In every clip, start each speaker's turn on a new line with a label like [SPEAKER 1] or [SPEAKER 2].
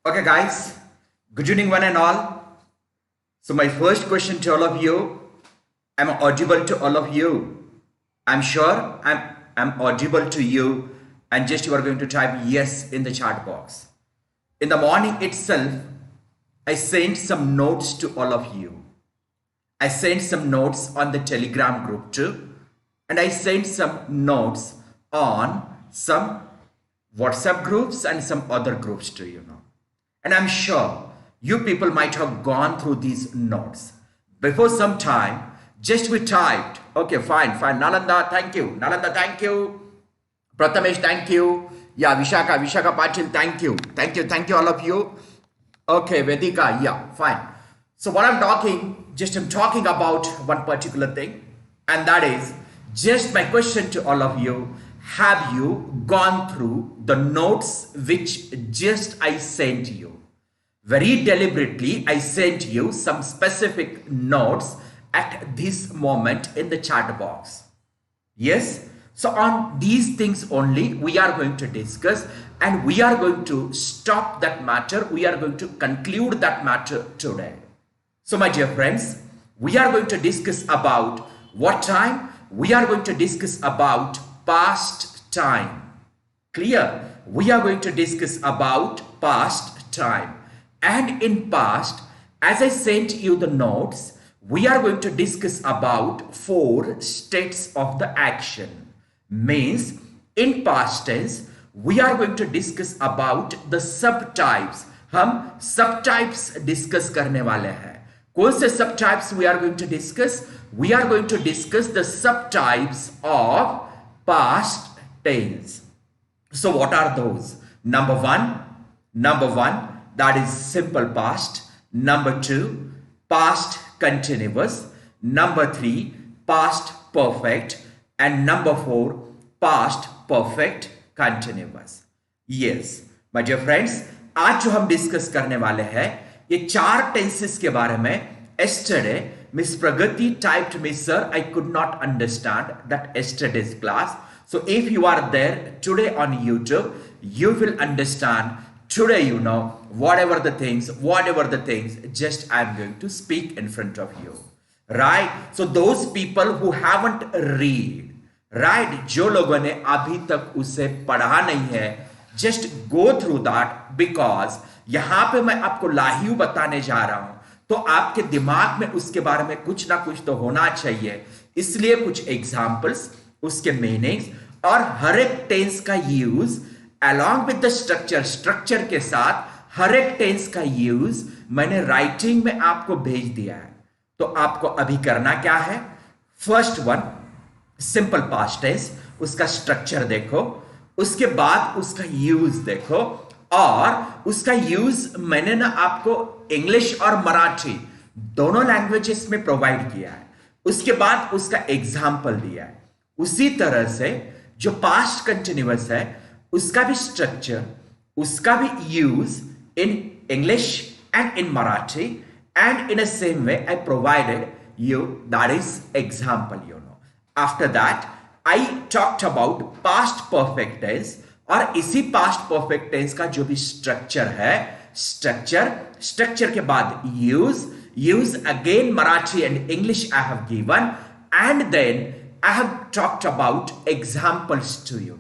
[SPEAKER 1] Okay, guys, good evening, one and all. So, my first question to all of you, am I audible to all of you? I'm sure I'm audible to you, and just you are going to type yes in the chat box. In the morning itself, I sent some notes to all of you. I sent some notes on the Telegram group too, and I sent some notes on some WhatsApp groups and some other groups too, And I'm sure you people might have gone through these notes. Before some time, just we typed, okay, fine. Nalanda, thank you. Nalanda, thank you. Prathamesh, thank you. Yeah, Vishaka Patil, thank you. Thank you all of you. Okay, Vedika, yeah, fine. So what I'm talking about one particular thing, and that is just my question to all of you. Have you gone through the notes which just I sent you? Very deliberately, I sent you some specific notes at this moment in the chat box. Yes? So on these things only we are going to discuss, and we are going to stop that matter. We are going to conclude that matter today. So my dear friends, we are going to discuss about what time? We are going to discuss about past time. Clear? We are going to discuss about past time. And in past, as I sent you the notes, we are going to discuss about 4 states of the action. Means in past tense, we are going to discuss about the subtypes. हम subtypes discuss करने वाले हैं. कौन से subtypes we are going to discuss? We are going to discuss the subtypes of past tense. So what are those? Number one, that is simple past. Number 2, past continuous. Number 3, past perfect. And number 4, past perfect continuous. Yes, my dear friends, आज जो हम discuss करने वाले हैं ये 4 tenses के बारे में. Yesterday, Miss Pragati typed me, sir, I could not understand that yesterday's class. So if you are there today on YouTube, you will understand today, whatever the things, just I'm going to speak in front of you. Right? So those people who haven't read, right? जो लोगों ने अभी तक उसे पढ़ा नहीं है, just go through that, because यहाँ पे मैं आपको लाइव बताने जा रहा हूं, तो आपके दिमाग में उसके बारे में कुछ ना कुछ तो होना चाहिए. इसलिए कुछ एग्जाम्पल्स, उसके मीनिंग्स और हर एक टेंस का use along with the structure के साथ हर एक टेंस का यूज मैंने राइटिंग में आपको भेज दिया है. तो आपको अभी करना क्या है? First one, simple past tense, उसका स्ट्रक्चर देखो, उसके बाद उसका यूज देखो, और उसका यूज मैंने ना आपको इंग्लिश और मराठी दोनों लैंग्वेजेस में प्रोवाइड किया है. उसके बाद उसका एग्जाम्पल दिया है. उसी तरह से जो पास्ट कंटिन्यूअस है उसका भी स्ट्रक्चर, उसका भी use in English and in Marathi, and in the same way I provided you that is example. After that I talked about past perfect tense, और इसी past perfect tense का जो भी स्ट्रक्चर है, स्ट्रक्चर के बाद use again Marathi and English I have given, and then I have talked about examples to you.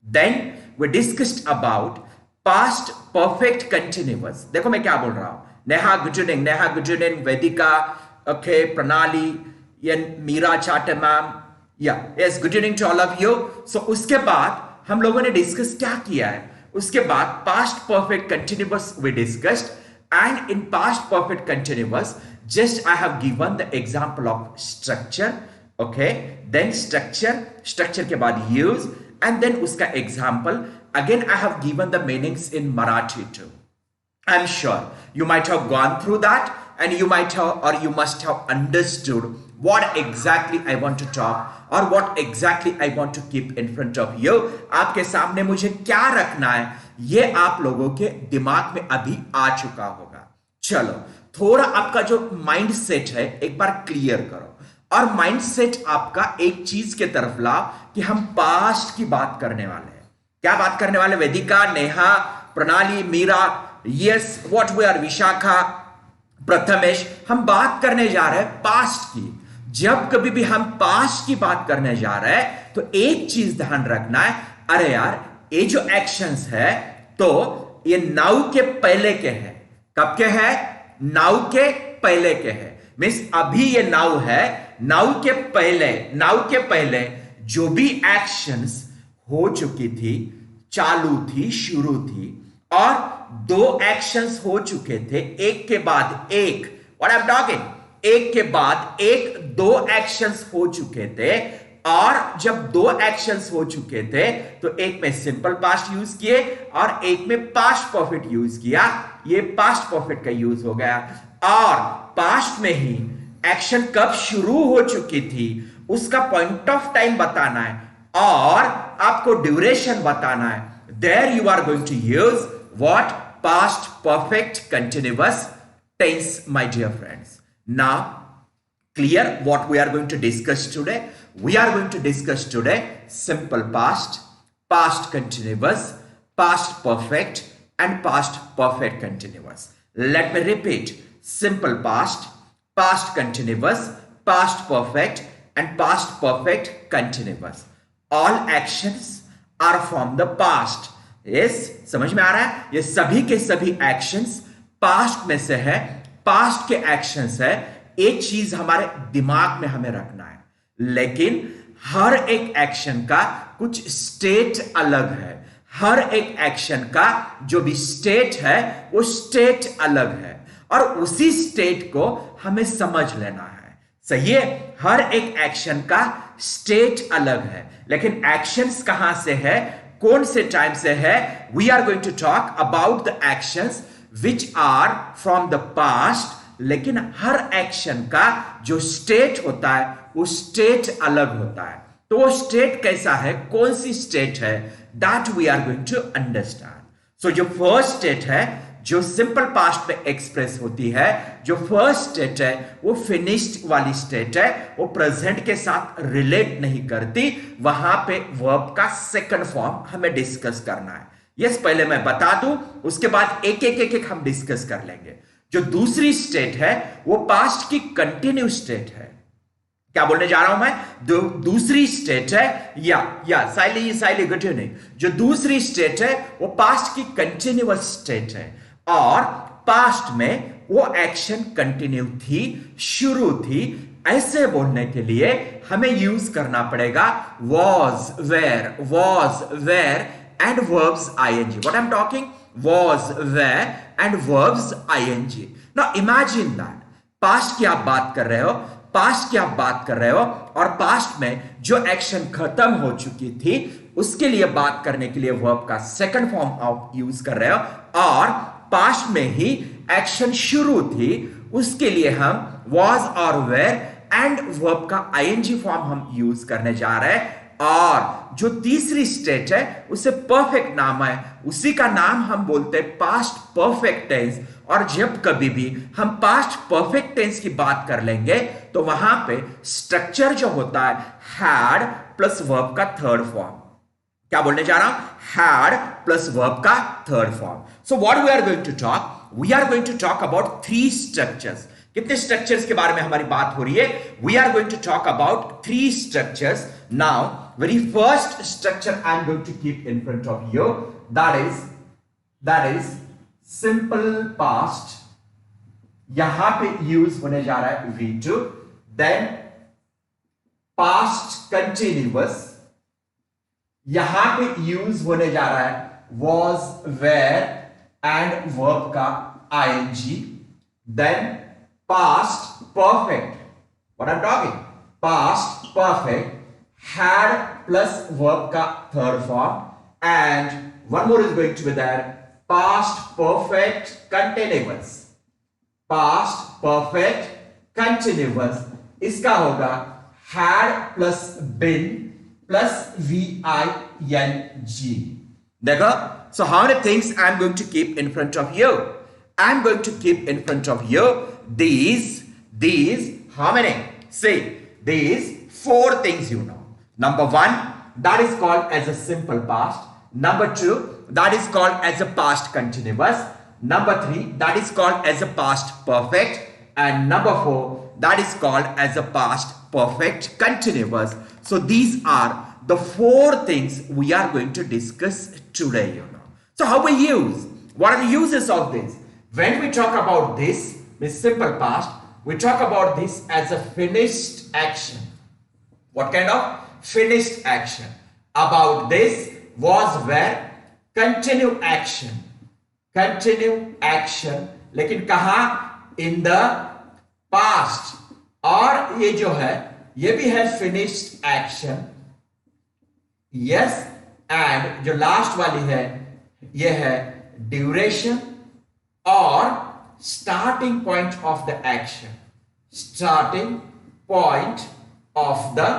[SPEAKER 1] Then we discussed about past perfect continuous. देखो मैं क्या बोल रहा हूं. Neha, good evening, Vedika, okay, Pranali, and Meera Chatter ma'am. Yeah, yes, good evening to all of you. So उसके बाद हम लोगों ने डिस्कस क्या किया है? उसके बाद past perfect continuous we discussed, and in past perfect continuous just I have given the example of structure, okay, then structure के बाद use, and then उसका example. Again I have given the meanings in Marathi too. I'm sure you might have gone through that, and you must have understood what exactly I want to talk, or what exactly I want to keep in front of you. आपके सामने मुझे क्या रखना है ये आप लोगों के दिमाग में अभी आ चुका होगा. चलो थोड़ा आपका जो माइंड सेट है एक बार क्लियर करो, और माइंड सेट आपका एक चीज के तरफ लाओ कि हम पास्ट की बात करने वाले हैं. क्या बात करने वाले? Vedika, Neha, Pranali, Meera, yes, what we are, Vishakha, Prathamesh. हम बात करने जा रहे हैं पास्ट की। जब कभी भी हम पास्ट की बात करने जा रहे हैं तो एक चीज ध्यान रखना है, अरे यार ये जो एक्शंस है तो ये नाउ के पहले के हैं। कब के हैं? नाउ के पहले के हैं। मीन्स अभी ये नाउ है, नाउ के पहले जो भी एक्शंस हो चुकी थी, चालू थी, शुरू थी, और दो एक्शंस हो चुके थे एक के बाद एक, व्हाट आई एम टॉकिंग, एक के बाद एक दो एक्शंस हो चुके थे। और जब दो एक्शंस हो चुके थे तो एक में सिंपल पास्ट यूज किए और एक में पास्ट परफेक्ट यूज किया। ये पास्ट परफेक्ट का यूज हो गया। और पास्ट में ही एक्शन कब शुरू हो चुकी थी उसका पॉइंट ऑफ टाइम बताना है और आपको ड्यूरेशन बताना है। There you are going to use what? Past perfect continuous tense, my dear friends. Now clear what we are going to discuss today? We are going to discuss today simple past, past continuous, past perfect, and past perfect continuous. Let me repeat: simple past, past continuous, past perfect, and past perfect continuous. All actions are from the past. Yes, समझ में आ रहा है? ये सभी के सभी actions past में से है, past के actions है। एक चीज हमारे दिमाग में हमें रखना है, लेकिन हर एक एक्शन का कुछ स्टेट अलग है। हर एक एक्शन का जो भी स्टेट है वो स्टेट अलग है और उसी स्टेट को हमें समझ लेना है। सही है? हर एक एक्शन का स्टेट अलग है, लेकिन एक्शंस कहां से है, कौन से टाइम से है? We are going to talk about the actions which are from the past. लेकिन हर एक्शन का जो स्टेट होता है वो स्टेट अलग होता है। तो वो स्टेट कैसा है, कौन सी स्टेट है, that we are going to understand. So जो फर्स्ट स्टेट है जो सिंपल पास्ट में एक्सप्रेस होती है, जो फर्स्ट स्टेट है वो फिनिश्ड वाली स्टेट है, वो प्रेजेंट के साथ रिलेट नहीं करती। वहां पे वर्ब का सेकंड फॉर्म हमें डिस्कस करना है। यस, पहले मैं बता दूं, उसके बाद एक एक हम डिस्कस कर लेंगे। जो दूसरी स्टेट है वो पास्ट की कंटिन्यू स्टेट है। क्या बोलने जा रहा हूं मैं? दूसरी स्टेट है या साइली गुड इवनिंग। जो दूसरी स्टेट है वो पास्ट की कंटिन्यूअस स्टेट है और पास्ट में वो एक्शन कंटिन्यू थी, शुरू थी। ऐसे बोलने के लिए हमें यूज करना पड़ेगा was, where and verbs ing. What I'm talking? Was, where and verbs ing. Now imagine that past की आप बात कर रहे हो, और पास्ट में जो एक्शन खत्म हो चुकी थी उसके लिए बात करने के लिए वर्ब का सेकंड फॉर्म आप यूज कर रहे हो, और पास्ट में ही एक्शन शुरू थी उसके लिए हम was और were एंड वर्ब का ing फॉर्म हम यूज करने जा रहे हैं। और जो तीसरी स्टेट है उसे परफेक्ट नाम है, उसी का नाम हम बोलते हैं पास्ट परफेक्ट टेंस। और जब कभी भी हम पास्ट परफेक्ट टेंस की बात कर लेंगे तो वहां पे स्ट्रक्चर जो होता है हैड प्लस वर्ब का थर्ड फॉर्म। क्या बोलने जा रहा हूं? हैड प्लस वर्ब का third form. So what we are going to talk? We are going to talk about three structures. कितने स्ट्रक्चर्स के बारे में हमारी बात हो रही है? We are going to talk about three structures. Now very first structure I'm going to keep in front of you, that is simple past. यहां पे यूज होने जा रहा है V2, then past continuous, यहां पे यूज होने जा रहा है was, were and verb का ing, then past perfect. What I'm talking? Past perfect had plus verb का third form, and one more is going to be there, past perfect continuous. Past perfect continuous इसका होगा had plus been plus VING. देखो, so how many things I'm going to keep in front of you? I'm going to keep in front of you these how many? See, these four things you know. Number one, that is called as a simple past. Number two, that is called as a past continuous. Number 3, that is called as a past perfect. And number 4, that is called as a past perfect continuous. So these are the 4 things we are going to discuss today. So how we use? What are the uses of this? When we talk about this, means simple past, we talk about this as a finished action. What kind of finished action? About this, was, were, continue action. Continue action, लेकिन कहाँ? In the past. और ये जो है, ये भी है finished action. Yes, and जो लास्ट वाली है, ये है duration और starting point of the action. Starting point of the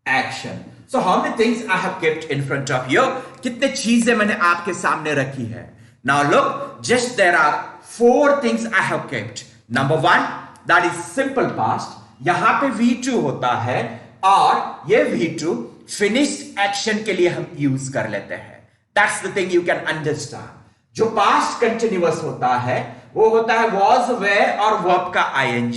[SPEAKER 1] action. So how many things I have kept in front of you? कितने चीजें मैंने आपके सामने रखी है? Now look, just there are 4 things I have kept. Number 1, that is simple past. यहां पे V2 होता है और ये V2 finished action के लिए हम यूज कर लेते हैं. That's the thing you can understand. जो past continuous होता है वो होता है was, were और verb का ing.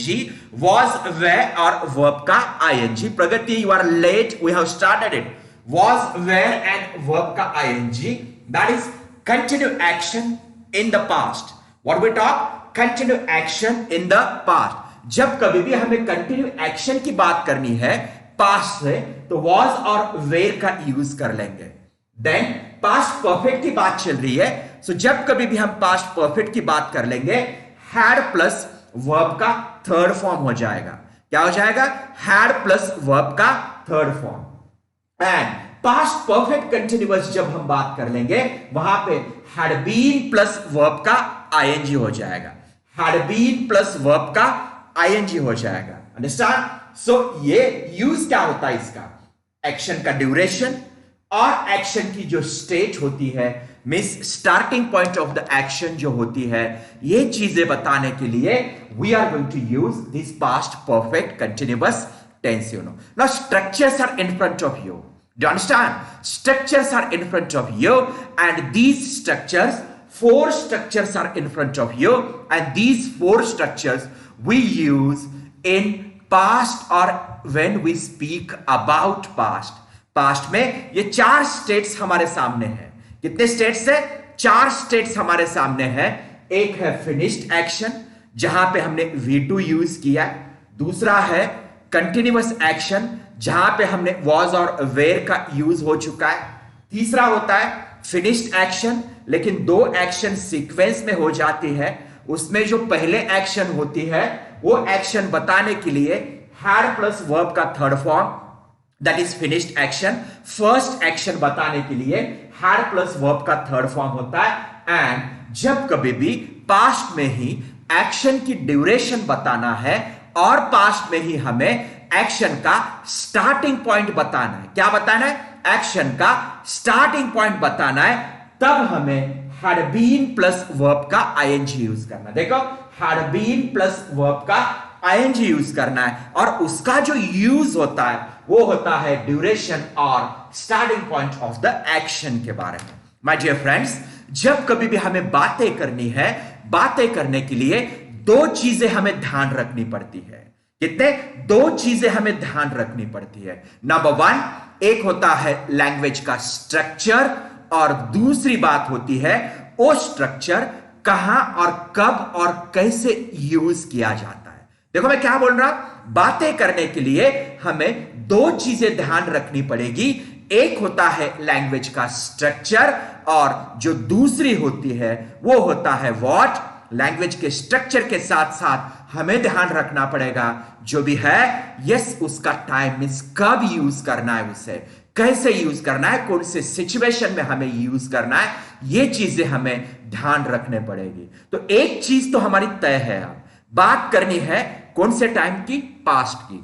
[SPEAKER 1] Was, were और verb का ing. Pragati, you are late. We have started it. Was, were and verb का ing. That is continue action in the past. What we talk? Continue action in the past. जब कभी भी हमें continue action की बात करनी है past से, तो was और were का यूज कर लेंगे. Then past perfect की बात चल रही है, so जब कभी भी हम past perfect की बात कर लेंगे, had plus verb का थर्ड फॉर्म हो जाएगा. क्या हो जाएगा? had plus verb का third form. And past perfect continuous जब हम बात कर लेंगे, वहां पे had been plus verb का ing हो जाएगा. had been plus verb का ing हो जाएगा. अंडरस्टैंड? सो ये यूज क्या होता है इसका? एक्शन का ड्यूरेशन और एक्शन की जो स्टेट होती है, means starting point of the action जो होती है, ये चीजें बताने के लिए we are going to use this past perfect continuous tense. Now structures are in front of you. Do you understand? Structures are in front of you, and these structures, 4 structures are in front of you, and these 4 structures we use in past or when we speak about past. Past में ये 4 states हमारे सामने हैं. कितने states है? 4 states हमारे सामने हैं. एक है finished action जहां पे हमने V2 यूज किया. दूसरा है continuous action जहां पे हमने was और were का यूज हो चुका है. तीसरा होता है finished action, लेकिन 2 एक्शन सीक्वेंस में हो जाती है. उसमें जो पहले एक्शन होती है वो एक्शन बताने के लिए had प्लस verb का third form, that is finished action. First action बताने के लिए had प्लस verb का थर्ड फॉर्म होता है. एंड जब कभी भी पास्ट में ही एक्शन की ड्यूरेशन बताना है और पास्ट में ही हमें एक्शन का स्टार्टिंग पॉइंट बताना है. क्या बताना है? एक्शन का स्टार्टिंग पॉइंट बताना है. तब हमें had been प्लस verb का ing यूज करना. देखो, had been प्लस verb का ing यूज करना है और उसका जो यूज होता है वो होता है ड्यूरेशन और starting point of the action के बारे में. माय डियर फ्रेंड्स, जब कभी भी हमें बातें करनी है, बातें करने के लिए 2 चीजें हमें ध्यान रखनी पड़ती है. कितने? 2 चीजें हमें ध्यान रखनी पड़ती है. नंबर 1, एक होता है लैंग्वेज का स्ट्रक्चर और दूसरी बात होती है वो स्ट्रक्चर कहां और कब और कैसे यूज किया जाता है. देखो मैं क्या बोल रहा हूं, बातें करने के लिए हमें 2 चीजें ध्यान रखनी पड़ेगी. एक होता है लैंग्वेज का स्ट्रक्चर और जो दूसरी होती है वो होता है व्हाट. लैंग्वेज के स्ट्रक्चर के साथ साथ हमें ध्यान रखना पड़ेगा जो भी है, यस, उसका टाइम मींस कब यूज करना है, उसे कैसे यूज करना है, कौन से सिचुएशन में हमें यूज करना है, ये चीजें हमें ध्यान रखने पड़ेगी. तो एक चीज तो हमारी तय है, अब बात करनी है कौन से टाइम की? पास्ट की.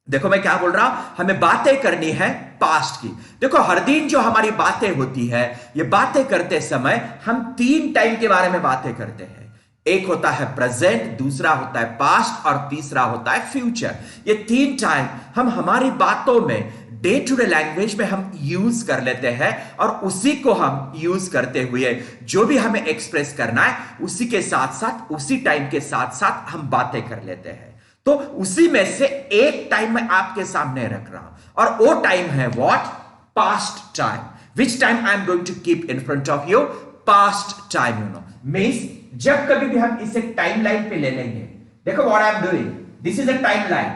[SPEAKER 1] देखो मैं क्या बोल रहा हूं, हमें बातें करनी है पास्ट की. देखो हर दिन जो हमारी बातें होती है, ये बातें करते समय हम 3 टाइम के बारे में बातें करते हैं. एक होता है प्रेजेंट, दूसरा होता है पास्ट और तीसरा होता है फ्यूचर. ये 3 टाइम हम हमारी बातों में डे टू डे लैंग्वेज में हम यूज कर लेते हैं और उसी को हम यूज करते हुए जो भी हमें एक्सप्रेस करना है उसी के साथ साथ उसी टाइम के साथ साथ हम बातें कर लेते हैं। तो उसी में से एक टाइम मैं आपके सामने रख रहा हूं और वो टाइम है what? Past time. Which time I am going to keep in front of you? Past time. You know means जब कभी भी हम इसे टाइमलाइन पे ले लेंगे, देखो what I am doing, this is a timeline.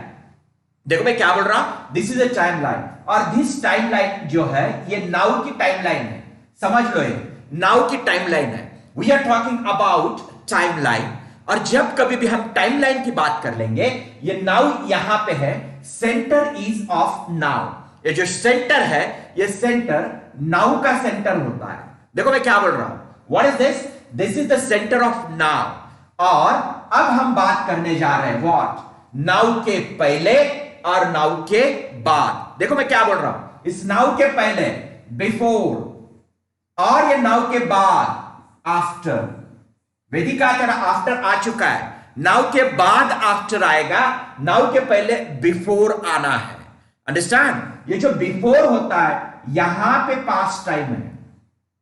[SPEAKER 1] देखो मैं क्या बोल रहा हूं, दिस इज अ टाइमलाइन और दिस टाइमलाइन जो है ये नाउ की टाइमलाइन है। समझ लो ये नाउ की टाइमलाइन है। We are talking about timeline और जब कभी भी हम टाइमलाइन की बात कर लेंगे, ये नाउ यहां पे है, सेंटर इज ऑफ नाउ। ये जो सेंटर है ये सेंटर नाउ का सेंटर होता है। देखो मैं क्या बोल रहा हूं, what is this? This is the centre of now. और अब हम बात करने जा रहे हैं व्हाट? नाउ के पहले और नाउ के बाद। देखो मैं क्या बोल रहा हूं, इस नाउ के पहले बिफोर और ये नाउ के बाद आफ्टर। वेदिका तेरा आफ्टर आ चुका है, नाउ के बाद आफ्टर आएगा, नाउ के पहले बिफोर आना है। अंडरस्टैंड? ये जो बिफोर होता है यहां पे पास्ट टाइम है।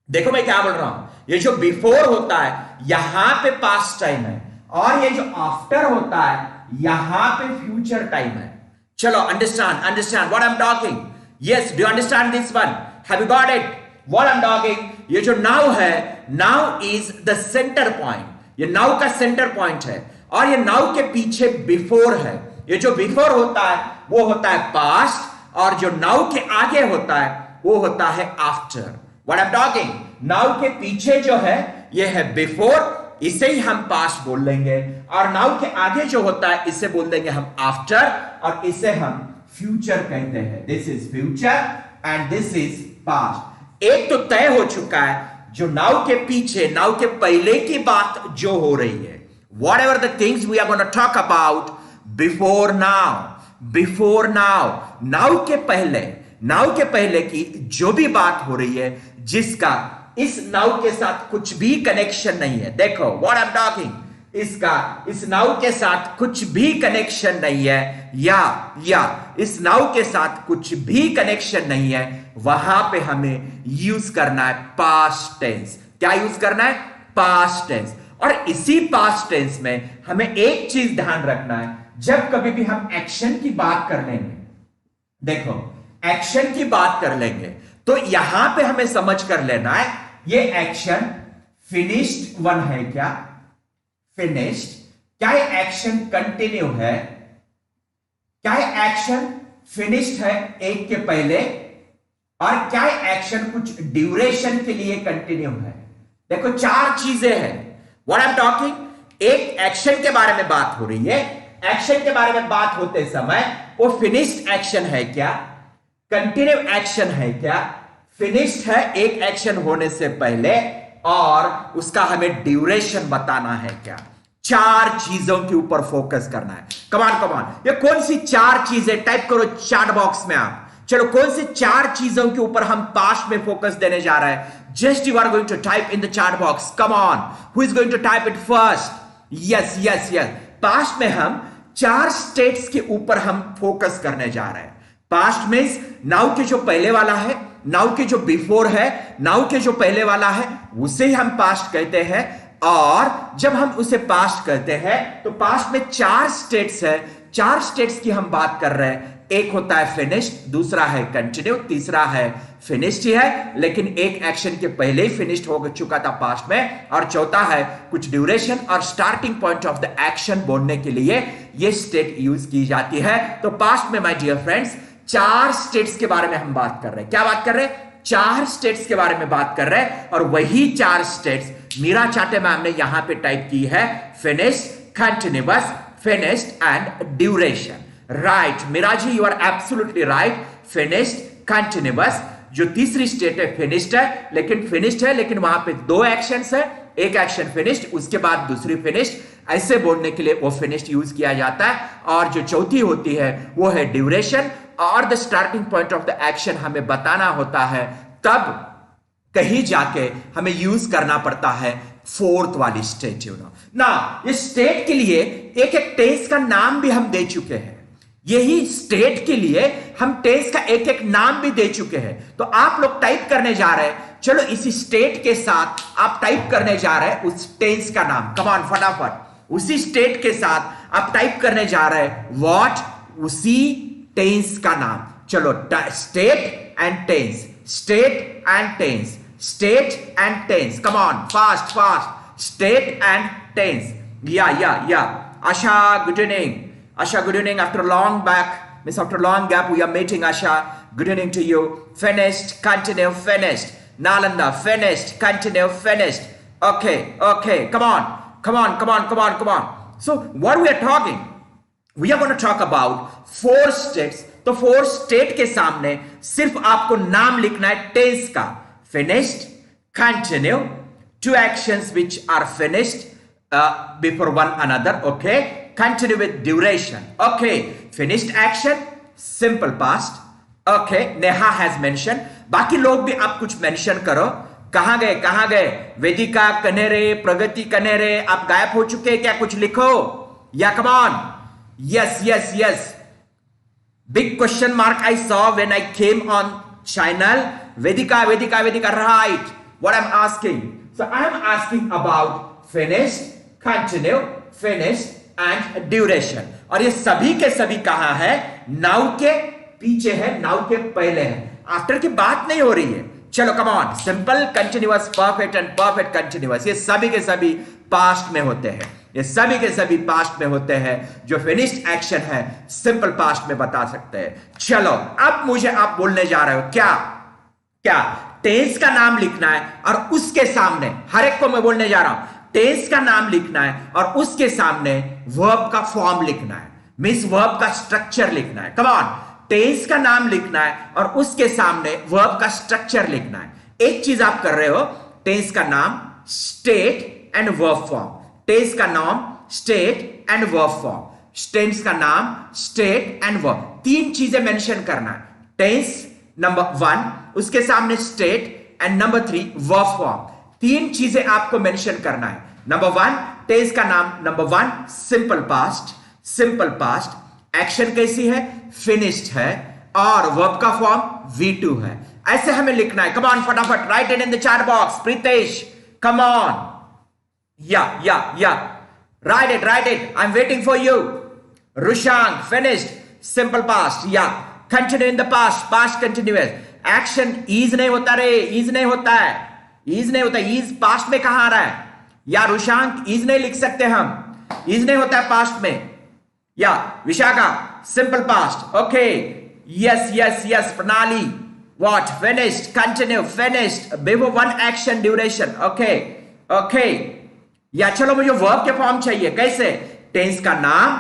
[SPEAKER 1] देखो मैं क्या बोल रहा हूं, ये जो बिफोर होता है यहां पे पास्ट टाइम है और ये जो आफ्टर होता है यहां पे फ्यूचर टाइम है। चलो understand what I am talking? Yes, do you understand this one? Have you got it what I am talking? ये जो नाउ है, now is the centre point. ये नाउ का सेंटर पॉइंट है और ये नाउ के पीछे बिफोर है। ये जो बिफोर होता है वो होता है पास्ट और जो नाउ के आगे होता है वो होता है after. What I am talking? Now के पीछे जो है ये है बिफोर, इसे ही हम पास्ट बोल लेंगे और नाउ के आगे जो होता है इसे बोल देंगे हम आफ्टर और इसे हम फ्यूचर कहते हैं। This is future and this is past. एक तो तय हो चुका है, जो नाउ के पीछे नाउ के पहले की बात जो हो रही है, whatever the things we are gonna talk about before now, now के पहले की जो भी बात हो रही है जिसका इस नाउ के साथ कुछ भी कनेक्शन नहीं है। देखो व्हाट आई एम टॉकिंग, इसका इस नाउ के साथ कुछ भी कनेक्शन नहीं है या इस नाउ के साथ कुछ भी कनेक्शन नहीं है, वहां पे हमें यूज करना है पास्ट टेंस। क्या यूज करना है? Past tense. और इसी पास्ट टेंस में हमें एक चीज ध्यान रखना है, जब कभी भी हम एक्शन की बात कर लेंगे, देखो एक्शन की बात कर लेंगे तो यहां पे हमें समझ कर लेना है ये एक्शन फिनिश्ड वन है क्या? फिनिश्ड। क्या ये एक्शन कंटिन्यू है? क्या ये एक्शन फिनिश्ड है एक के पहले? और क्या ये एक्शन कुछ ड्यूरेशन के लिए कंटिन्यू है? देखो चार चीजें हैं। What I am talking? एक एक्शन के बारे में बात हो रही है, एक्शन के बारे में बात होते समय वो फिनिश्ड एक्शन है क्या, कंटिन्यू एक्शन है क्या, फिनिश्ड है एक एक्शन होने से पहले, और उसका हमें ड्यूरेशन बताना है क्या। चार चीजों के ऊपर फोकस करना है। कमान ये कौन सी चार चीजें? टाइप करो चैट बॉक्स में आप। चलो कौन सी चार चीजों के ऊपर हम पास्ट में फोकस देने जा रहे हैं? Just you are going to type in the chat box. Come on, who is going to type it first? Yes. Past में हम चार स्टेट्स के ऊपर हम फोकस करने जा रहे हैं। पास्ट मींस नाउ के जो पहले वाला है, नाउ के जो बिफोर है, नाउ के जो पहले वाला है, उसे ही हम पास्ट कहते हैं। और जब हम उसे पास्ट कहते हैं तो पास्ट में चार स्टेट्स है, चार स्टेट्स की हम बात कर रहे हैं। एक होता है फिनिश्ड, दूसरा है कंटिन्यू, तीसरा है फिनिश्ड ही है लेकिन एक एक्शन के पहले ही फिनिश्ड हो चुका था पास्ट में, और चौथा है कुछ ड्यूरेशन और starting point of the action बोलने के लिए यह स्टेट यूज की जाती है। तो पास्ट में माय डियर फ्रेंड्स चार स्टेट्स के बारे में हम बात कर रहे हैं। क्या बात कर रहे हैं? चार स्टेट्स के बारे में बात कर रहे हैं। और वही चार स्टेट्स मीरा चाटे मैम ने यहां पे टाइप की है, finished, continuous, finished and duration. Right Meera ji, you are absolutely right. Finished, continuous, जो तीसरी स्टेट है फिनिश्ड है, लेकिन वहां पे दो एक्शंस है, एक एक्शन फिनिश्ड उसके बाद दूसरी फिनिश्ड, ऐसे बोलने के लिए वो फिनिश्ड यूज किया जाता है। और जो चौथी होती है वो है ड्यूरेशन, और the starting point of the action हमें बताना होता है, तब कहीं जाके हमें यूज करना पड़ता है फोर्थ वाली स्टेट। ना इस स्टेट के लिए एक एक टेंस का नाम भी हम दे चुके हैं। यही स्टेट के लिए हम टेंस का एक एक नाम भी दे चुके हैं। तो आप लोग टाइप करने जा रहे हैं, चलो इसी स्टेट के साथ आप टाइप करने जा रहे हैं उस टेंस का नाम। कम ऑन फटाफट, उसी स्टेट के साथ आप टाइप करने जा रहे हैं व्हाट, उसी टेंस का नाम। चलो state and tense, state and tense, state and tense, come on fast fast, state and tense. या Asha good evening, Asha, good evening. After a long gap, we are meeting. Asha, good evening to you. Finished, continue, finished. Nalanda, finished, continue, finished. Okay. Come on. So, what we are talking? We are going to talk about 4 states. तो 4 state के सामने सिर्फ आपको नाम लिखना है tense का। Finished, continue, 2 actions which are finished before one another. Okay. Continue with duration. Okay. Finished action, simple past. Okay. Neha has mentioned. बाकी लोग भी आप कुछ मेंशन करो। कहां गए? वेदिका कनेरे, प्रगति कनेरे, आप गायब हो चुके हैं क्या? कुछ लिखो। या come on. Yes. Big question mark I saw when I came on channel. Vedika, right. What I'm asking? So I am asking about finished, continue, finished and duration. और ये सभी के सभी कहां है? नाउ के पीछे है, नाउ के पहले है, आफ्टर की बात नहीं हो रही है। चलो come on, simple, continuous, perfect and perfect continuous, ये सभी के सभी पास्ट में होते हैं। ये सभी के सभी पास्ट में होते हैं। जो फिनिश्ड एक्शन है सिंपल पास्ट में बता सकते हैं। चलो अब मुझे आप बोलने जा रहे हो क्या टेंस का नाम लिखना है और उसके सामने, हर एक को मैं बोलने जा रहा हूं, टेंस का नाम लिखना है और उसके सामने वर्ब का फॉर्म लिखना है, मींस वर्ब का स्ट्रक्चर लिखना है। कम ऑन, टेंस का नाम लिखना है और उसके सामने वर्ब का स्ट्रक्चर लिखना है। एक चीज आप कर रहे हो, टेंस का नाम, state and verb form, tense का नाम, state and verb form, tense का नाम, स्टेट एंड वर्ब, 3 चीजें मेंशन करना है। टेंस नंबर 1, उसके सामने state and number 3 verb form, 3 चीजें आपको मेंशन करना है। नंबर 1 टेंस का नाम, नंबर 1 सिंपल पास्ट, एक्शन कैसी है? फिनिश्ड है और वर्ब का फॉर्म V2 है। ऐसे हमें लिखना है। कम ऑन फटाफट, right it in the chat box. Pritesh come on, या write it, I'm waiting for you. Rushang, finished, simple past, yeah, continue in the past continuous, action is नहीं होता रे, is नहीं होता, is past में कहां आ रहा है? या रुशांक, is नहीं लिख सकते हम, is नहीं होता है past में। या Vishakha, simple past, okay, yes, प्रणाली, what, finished, continue, finished, before 1 action duration, okay, या चलो मुझे वर्ब के फॉर्म चाहिए। कैसे? टेंस का नाम,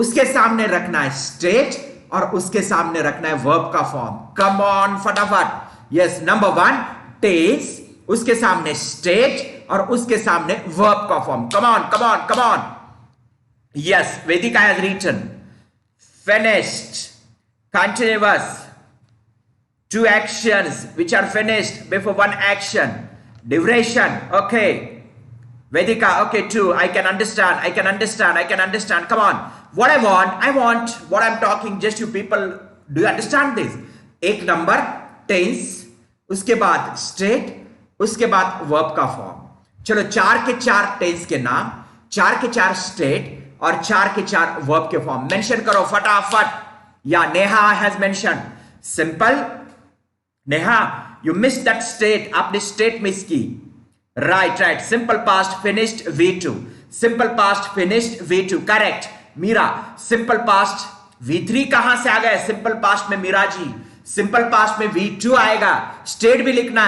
[SPEAKER 1] उसके सामने रखना है स्टेट और उसके सामने रखना है वर्ब का फॉर्म। कम ऑन फटाफट। यस, नंबर 1 टेंस, उसके सामने स्टेट और उसके सामने वर्ब का form. Come on. Yes, Vedika has written finished, continuous, 2 actions which are finished before 1 action, duration, okay. Vedika, okay, 2. I can understand. Come on. What I want, what I'm talking, just you people, do you understand this? एक number tense, उसके बाद state, उसके बाद verb का form. चलो 4 के 4 tense के नाम, 4 के 4 स्टेट और 4 के 4 वर्ब के फॉर्म मेंशन करो फटाफट। या Neha has mention simple. Neha, you miss that state, आपने स्टेट मिस की। Right. Simple past finished V2. Simple past finished V2. Correct. Meera, simple past V3 कहां से आ गया? Simple past में मीरा जी, simple past में V2 आएगा। State भी लिखना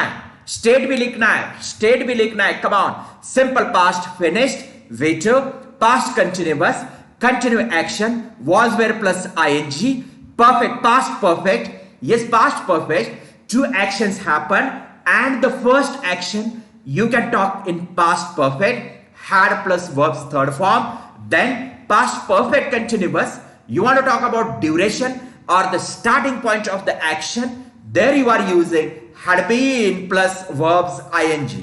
[SPEAKER 1] है। Come on. Simple past finished V2. Past continuous, continue action, was were plus ing. Perfect, past perfect. Yes, past perfect. 2 actions happen and the first action you can talk in past perfect, had plus verbs 3rd form, then past perfect continuous. You want to talk about duration or the starting point of the action, there you are using had been plus verbs ing.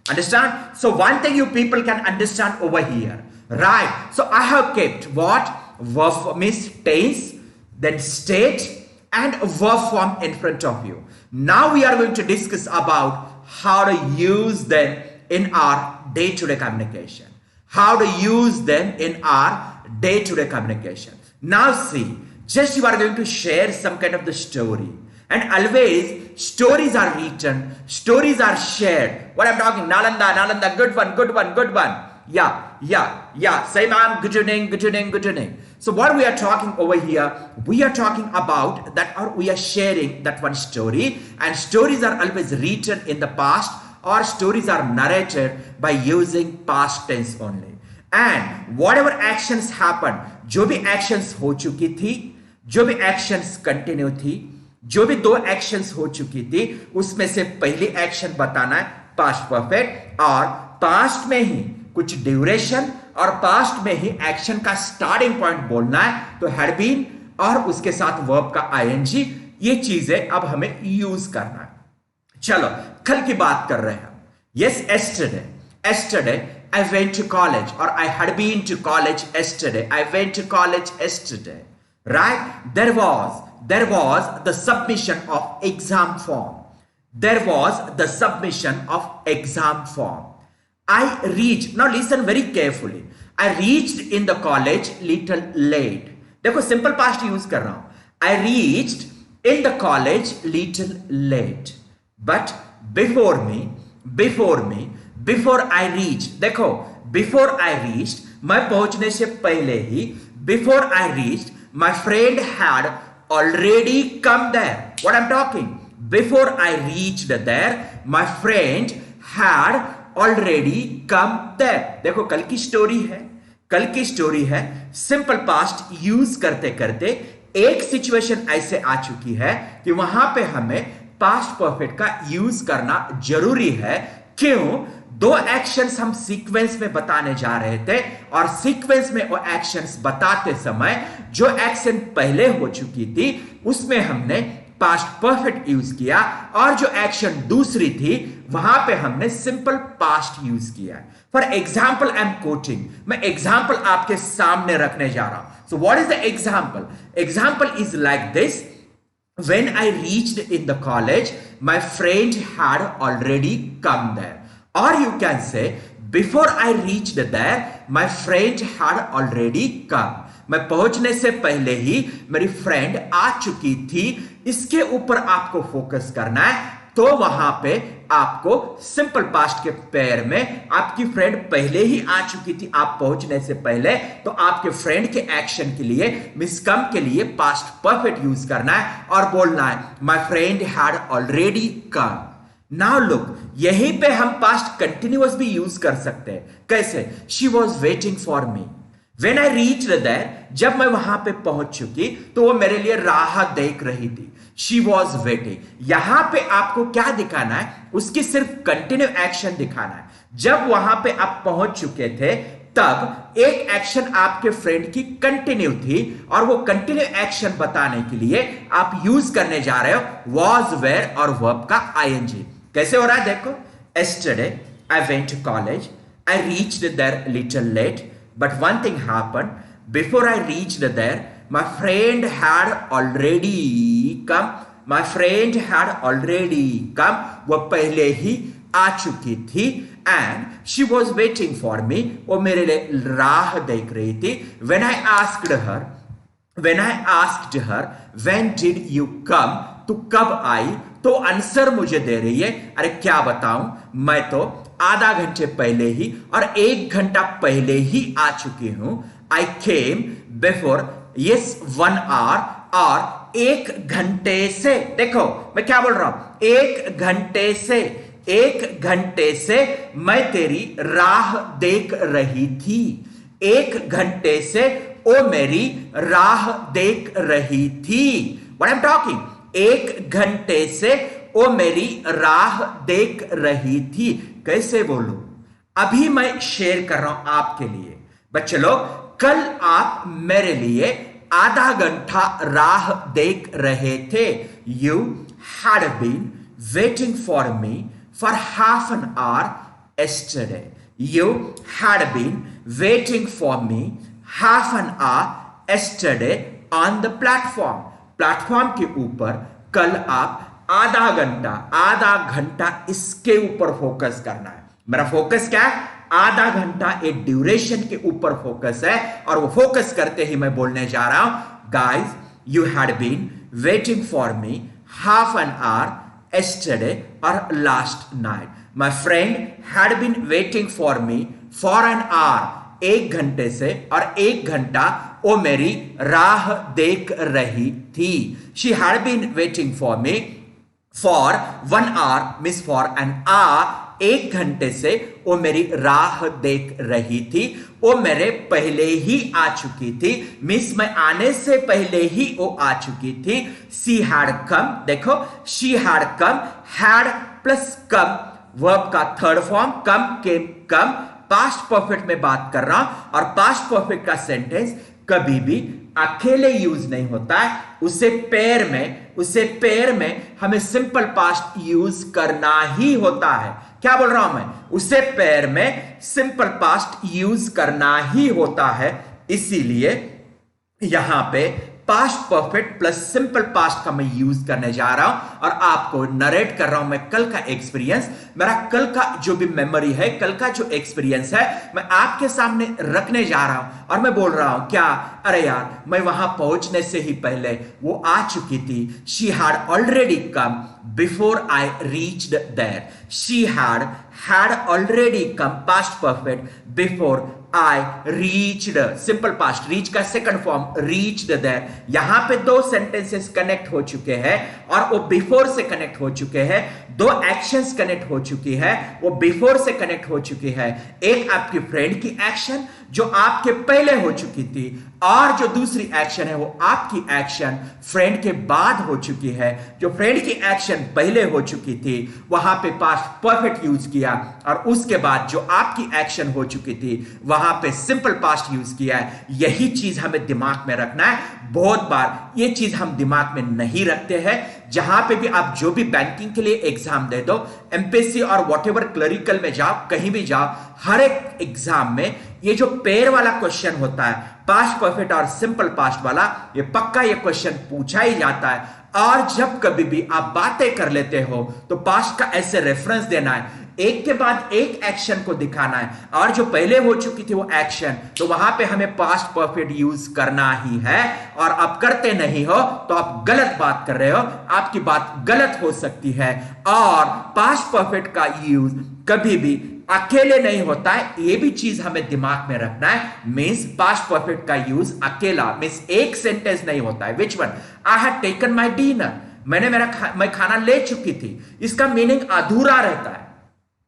[SPEAKER 1] Understand? So one thing you people can understand over here, Right. So I have kept what? Verb form is tense, then state and verb form in front of you. Now we are going to discuss about how to use them in our day-to-day communication. How to use them in our day-to-day communication. Now see, just you are going to share some kind of the story. And always stories are written, stories are shared. What I'm talking, Nalanda, good one, good one, good one. Yeah. Say ma'am, good evening. So what we are talking over here, we are talking about that, or we are sharing that one story, and stories are always written in the past, or stories are narrated by using past tense only. And whatever actions happen, जो भी actions हो चुकी थी, जो भी actions continue थी, जो भी दो एक्शंस हो चुकी थी, उसमें से पहली एक्शन बताना है पास्ट परफेक्ट, और पास्ट में ही कुछ ड्यूरेशन और पास्ट में ही एक्शन का स्टार्टिंग पॉइंट बोलना है, तो हैड बीन और उसके साथ वर्ब का आईएनजी, ये चीजें अब हमें यूज करना है. चलो कल की बात कर रहे हैं. Yes, yesterday I went to college, or I had been to college yesterday. I went to college yesterday. Right? There was the submission of exam form. There was the submission of exam form. I reached, now listen very carefully. I reached in the college little late. देखो simple past use कर रहा हूं. I reached in the college little late. But before I reached, देखो before I reached, मैं पहुंचने से पहले ही, before I reached, my friend had already come there. What I'm talking? Before I reached there, my friend had already come there. देखो कल की story है. Simple past use करते करते एक सिचुएशन ऐसे आ चुकी है कि वहां पे हमें पास्ट परफेक्ट का यूज करना जरूरी है. क्यों? दो एक्शंस हम सीक्वेंस में बताने जा रहे थे, और सीक्वेंस में वो एक्शंस बताते समय जो एक्शन पहले हो चुकी थी उसमें हमने पास्ट परफेक्ट यूज किया, और जो एक्शन दूसरी थी वहां पे हमने सिंपल पास्ट यूज किया. For example I am quoting, मैं एग्जाम्पल आपके सामने रखने जा रहा हूं. सो what is the example? Example is like this. When I reached in the college, my friend had already come there. Or you can say, before I reached there, my friend had already come. मैं पहुंचने से पहले ही मेरी friend आ चुकी थी. इसके ऊपर आपको फोकस करना है. तो वहां पे आपको सिंपल पास्ट के पेयर में आपकी फ्रेंड पहले ही आ चुकी थी आप पहुंचने से पहले, तो आपके फ्रेंड के एक्शन के लिए, मिस कम के लिए पास्ट परफेक्ट यूज करना है और बोलना है my friend had already come. Now look, यहीं पे हम पास्ट कंटिन्यूअस भी यूज कर सकते हैं. कैसे? She was waiting for me. When I reached there, जब मैं वहां पे पहुंच चुकी तो वो मेरे लिए राह देख रही थी. She was waiting. यहां पे आपको क्या दिखाना है? उसकी सिर्फ कंटिन्यू एक्शन दिखाना है. जब वहां पे आप पहुंच चुके थे तब एक एक्शन आपके फ्रेंड की कंटिन्यू थी, और वो कंटिन्यू एक्शन बताने के लिए आप यूज करने जा रहे हो was, were और वर्ब का ing. कैसे हो रहा है देखो. Yesterday I went to college. I reached there little late. But one thing happened. Before I reached there, my friend had already come. My friend had already come. वो पहले ही आ चुकी थी. And she was waiting for me. वो मेरे लिए राह देख रही थी. When I asked her, when did you come? तू कब आई? तो आंसर मुझे दे रही है. अरे क्या बताऊं, मैं तो आधा घंटे पहले ही और 1 घंटा पहले ही आ चुकी हूं. I came before, yes, 1 hour, और 1 घंटे से, देखो मैं क्या बोल रहा हूं, 1 घंटे से मैं तेरी राह देख रही थी. 1 घंटे से वो मेरी राह देख रही थी. What I'm talking? 1 घंटे से वो मेरी राह देख रही थी. कैसे बोलूं? अभी मैं शेयर कर रहा हूं आपके लिए. बच्चे लोग, कल आप मेरे लिए आधा घंटा राह देख रहे थे. You had been waiting for me for half an hour yesterday. You had been waiting for me half an hour yesterday on the platform. Platform के ऊपर कल आप आधा घंटा इसके ऊपर फोकस करना है। मेरा फोकस क्या है? आधा घंटा एक ड्यूरेशन के ऊपर फोकस है, और वो फोकस करते ही मैं बोलने जा रहा हूं, guys you had been waiting for me half an hour yesterday और last night. My friend had been waiting for me for an hour, 1 घंटे से, और 1 घंटा वो मेरी राह देख रही थी। She had been waiting for me for 1 hour, means for an hour, 1 घंटे से वो मेरी राह देख रही थी। वो मेरे पहले ही आ चुकी थी, मीन्स मैं आने से पहले ही वो आ चुकी थी। शी हैड कम, देखो she had come, had plus come, verb का थर्ड फॉर्म, कम केम कम, पास्ट परफेक्ट में बात कर रहा हूं, और पास्ट परफेक्ट का सेंटेंस कभी भी अकेले यूज नहीं होता है, उसे पेयर में हमें सिंपल पास्ट यूज करना ही होता है। क्या बोल रहा हूं मैं? उसे पेयर में सिंपल पास्ट यूज करना ही होता है। इसीलिए यहां पे past perfect plus simple past का मैं यूज करने जा रहा हूं, और आपको नरेट कर रहा हूं मैं कल का एक्सपीरियंस। मेरा कल का जो भी मेमोरी है, कल का जो एक्सपीरियंस है, मैं आपके सामने रखने जा रहा हूं, और मैं बोल रहा हूं क्या, अरे यार मैं वहां पहुंचने से ही पहले वो आ चुकी थी। She had already come before I reached there. She had already come, past perfect, before I reached, simple past, reach का सेकंड फॉर्म reached there। यहां पे 2 सेंटेंसेस कनेक्ट हो चुके हैं, और वो बिफोर से कनेक्ट हो चुके हैं। 2 एक्शंस कनेक्ट हो चुकी है, वो बिफोर से कनेक्ट हो चुकी है। एक आपकी फ्रेंड की एक्शन जो आपके पहले हो चुकी थी, और जो दूसरी एक्शन है वो आपकी एक्शन फ्रेंड के बाद हो चुकी है। जो फ्रेंड की एक्शन पहले हो चुकी थी वहां पे पास्ट परफेक्ट यूज किया, और उसके बाद जो आपकी एक्शन हो चुकी थी वहां पे सिंपल पास्ट यूज किया है। यही चीज हमें दिमाग में रखना है। बहुत बार ये चीज हम दिमाग में नहीं रखते हैं। जहां पे भी आप जो भी बैंकिंग के लिए एग्जाम दे दो, एमपीएससी और व्हाटएवर क्लरिकल में जाओ, कहीं भी जाओ, हर एक एग्जाम में ये जो पेयर वाला क्वेश्चन होता है, पास्ट परफेक्ट और सिंपल पास्ट वाला, ये पक्का ये क्वेश्चन पूछा ही जाता है। और जब कभी भी आप बातें कर लेते हो तो पास्ट का ऐसे रेफरेंस देना है, एक के बाद एक एक्शन को दिखाना है, और जो पहले हो चुकी थी वो एक्शन, तो वहां पे हमें पास्ट परफेक्ट यूज करना ही है। और आप करते नहीं हो तो आप गलत बात कर रहे हो, आपकी बात गलत हो सकती है। और पास्ट परफेक्ट का यूज कभी भी अकेले नहीं होता है, ये भी चीज हमें दिमाग में रखना है। मींस पास्ट परफेक्ट का यूज अकेला, मींस एक सेंटेंस नहीं होता है। Which one? I had taken my dinner, मैं खाना ले चुकी थी, इसका मीनिंग अधूरा रहता है।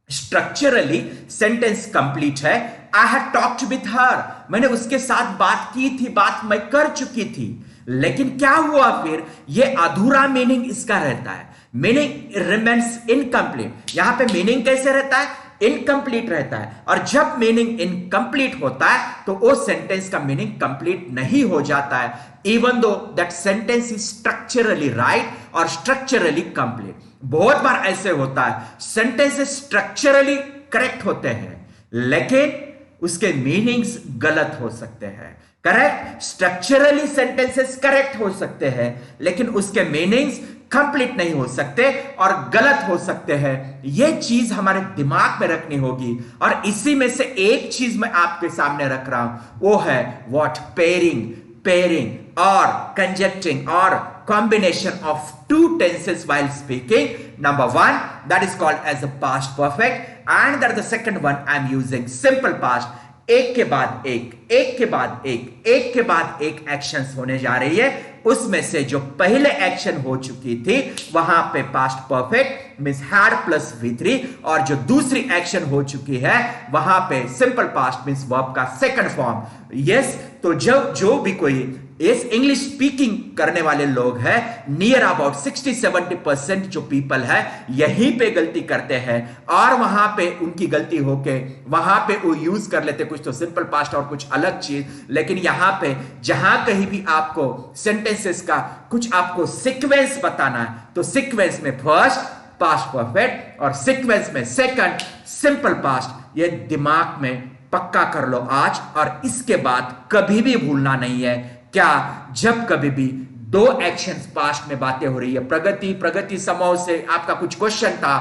[SPEAKER 1] स्ट्रक्चरली सेंटेंस कंप्लीट है। I had talked with her, मैंने उसके साथ बात की थी, बात मैं कर चुकी थी। लेकिन क्या हुआ फिर? ये अधूरा मीनिंग इसका रहता है, मीनिंग रिमेन्स इनकम्प्लीट। यहां पे मीनिंग कैसे रहता है? इनकम्प्लीट रहता है। और जब मीनिंग इनकम्प्लीट होता है तो वो सेंटेंस का मीनिंग कंप्लीट नहीं हो जाता है, even though that sentence is structurally right और स्ट्रक्चरली कंप्लीट। बहुत बार ऐसे होता है, सेंटेंसेस स्ट्रक्चरली करेक्ट होते हैं लेकिन उसके मीनिंग्स गलत हो सकते हैं। करेक्ट, स्ट्रक्चरली सेंटेंसेस करेक्ट हो सकते हैं लेकिन उसके मीनिंग्स कंप्लीट नहीं हो सकते और गलत हो सकते हैं। यह चीज हमारे दिमाग में रखनी होगी। और इसी में से एक चीज मैं आपके सामने रख रहा हूं, वो है व्हाट? पेयरिंग और कंजक्टिंग और combination of two tenses while speaking. Number one, that is called as a past perfect, and that is the second one I am using simple past. एक के बाद एक, एक के बाद एक, एक के बाद एक एक्शंस होने जा रही है। उसमें से जो पहले एक्शन हो चुकी थी वहां पे past perfect means had plus V3, और जो दूसरी एक्शन हो चुकी है वहां पे सिंपल पास्ट मींस वर्ब का सेकंड फॉर्म। यस, तो जो भी कोई इस इंग्लिश स्पीकिंग करने वाले लोग हैं, नियर अबाउट 60-70% जो पीपल है यहीं पे गलती करते हैं, और वहां पे उनकी गलती होके वहां पे वो यूज कर लेते कुछ तो सिंपल पास्ट और कुछ अलग चीज। लेकिन यहां पे जहां कहीं भी आपको सेंटेंसेस का कुछ आपको सीक्वेंस बताना है तो सीक्वेंस में फर्स्ट पास्ट परफेक्ट और सीक्वेंस में सेकंड सिंपल पास्ट, ये दिमाग में पक्का कर लो आज, और इसके बाद कभी भी भूलना नहीं है। क्या? जब कभी भी दो एक्शंस पास्ट में बातें हो रही है, प्रगति प्रगति समूह से आपका कुछ क्वेश्चन था,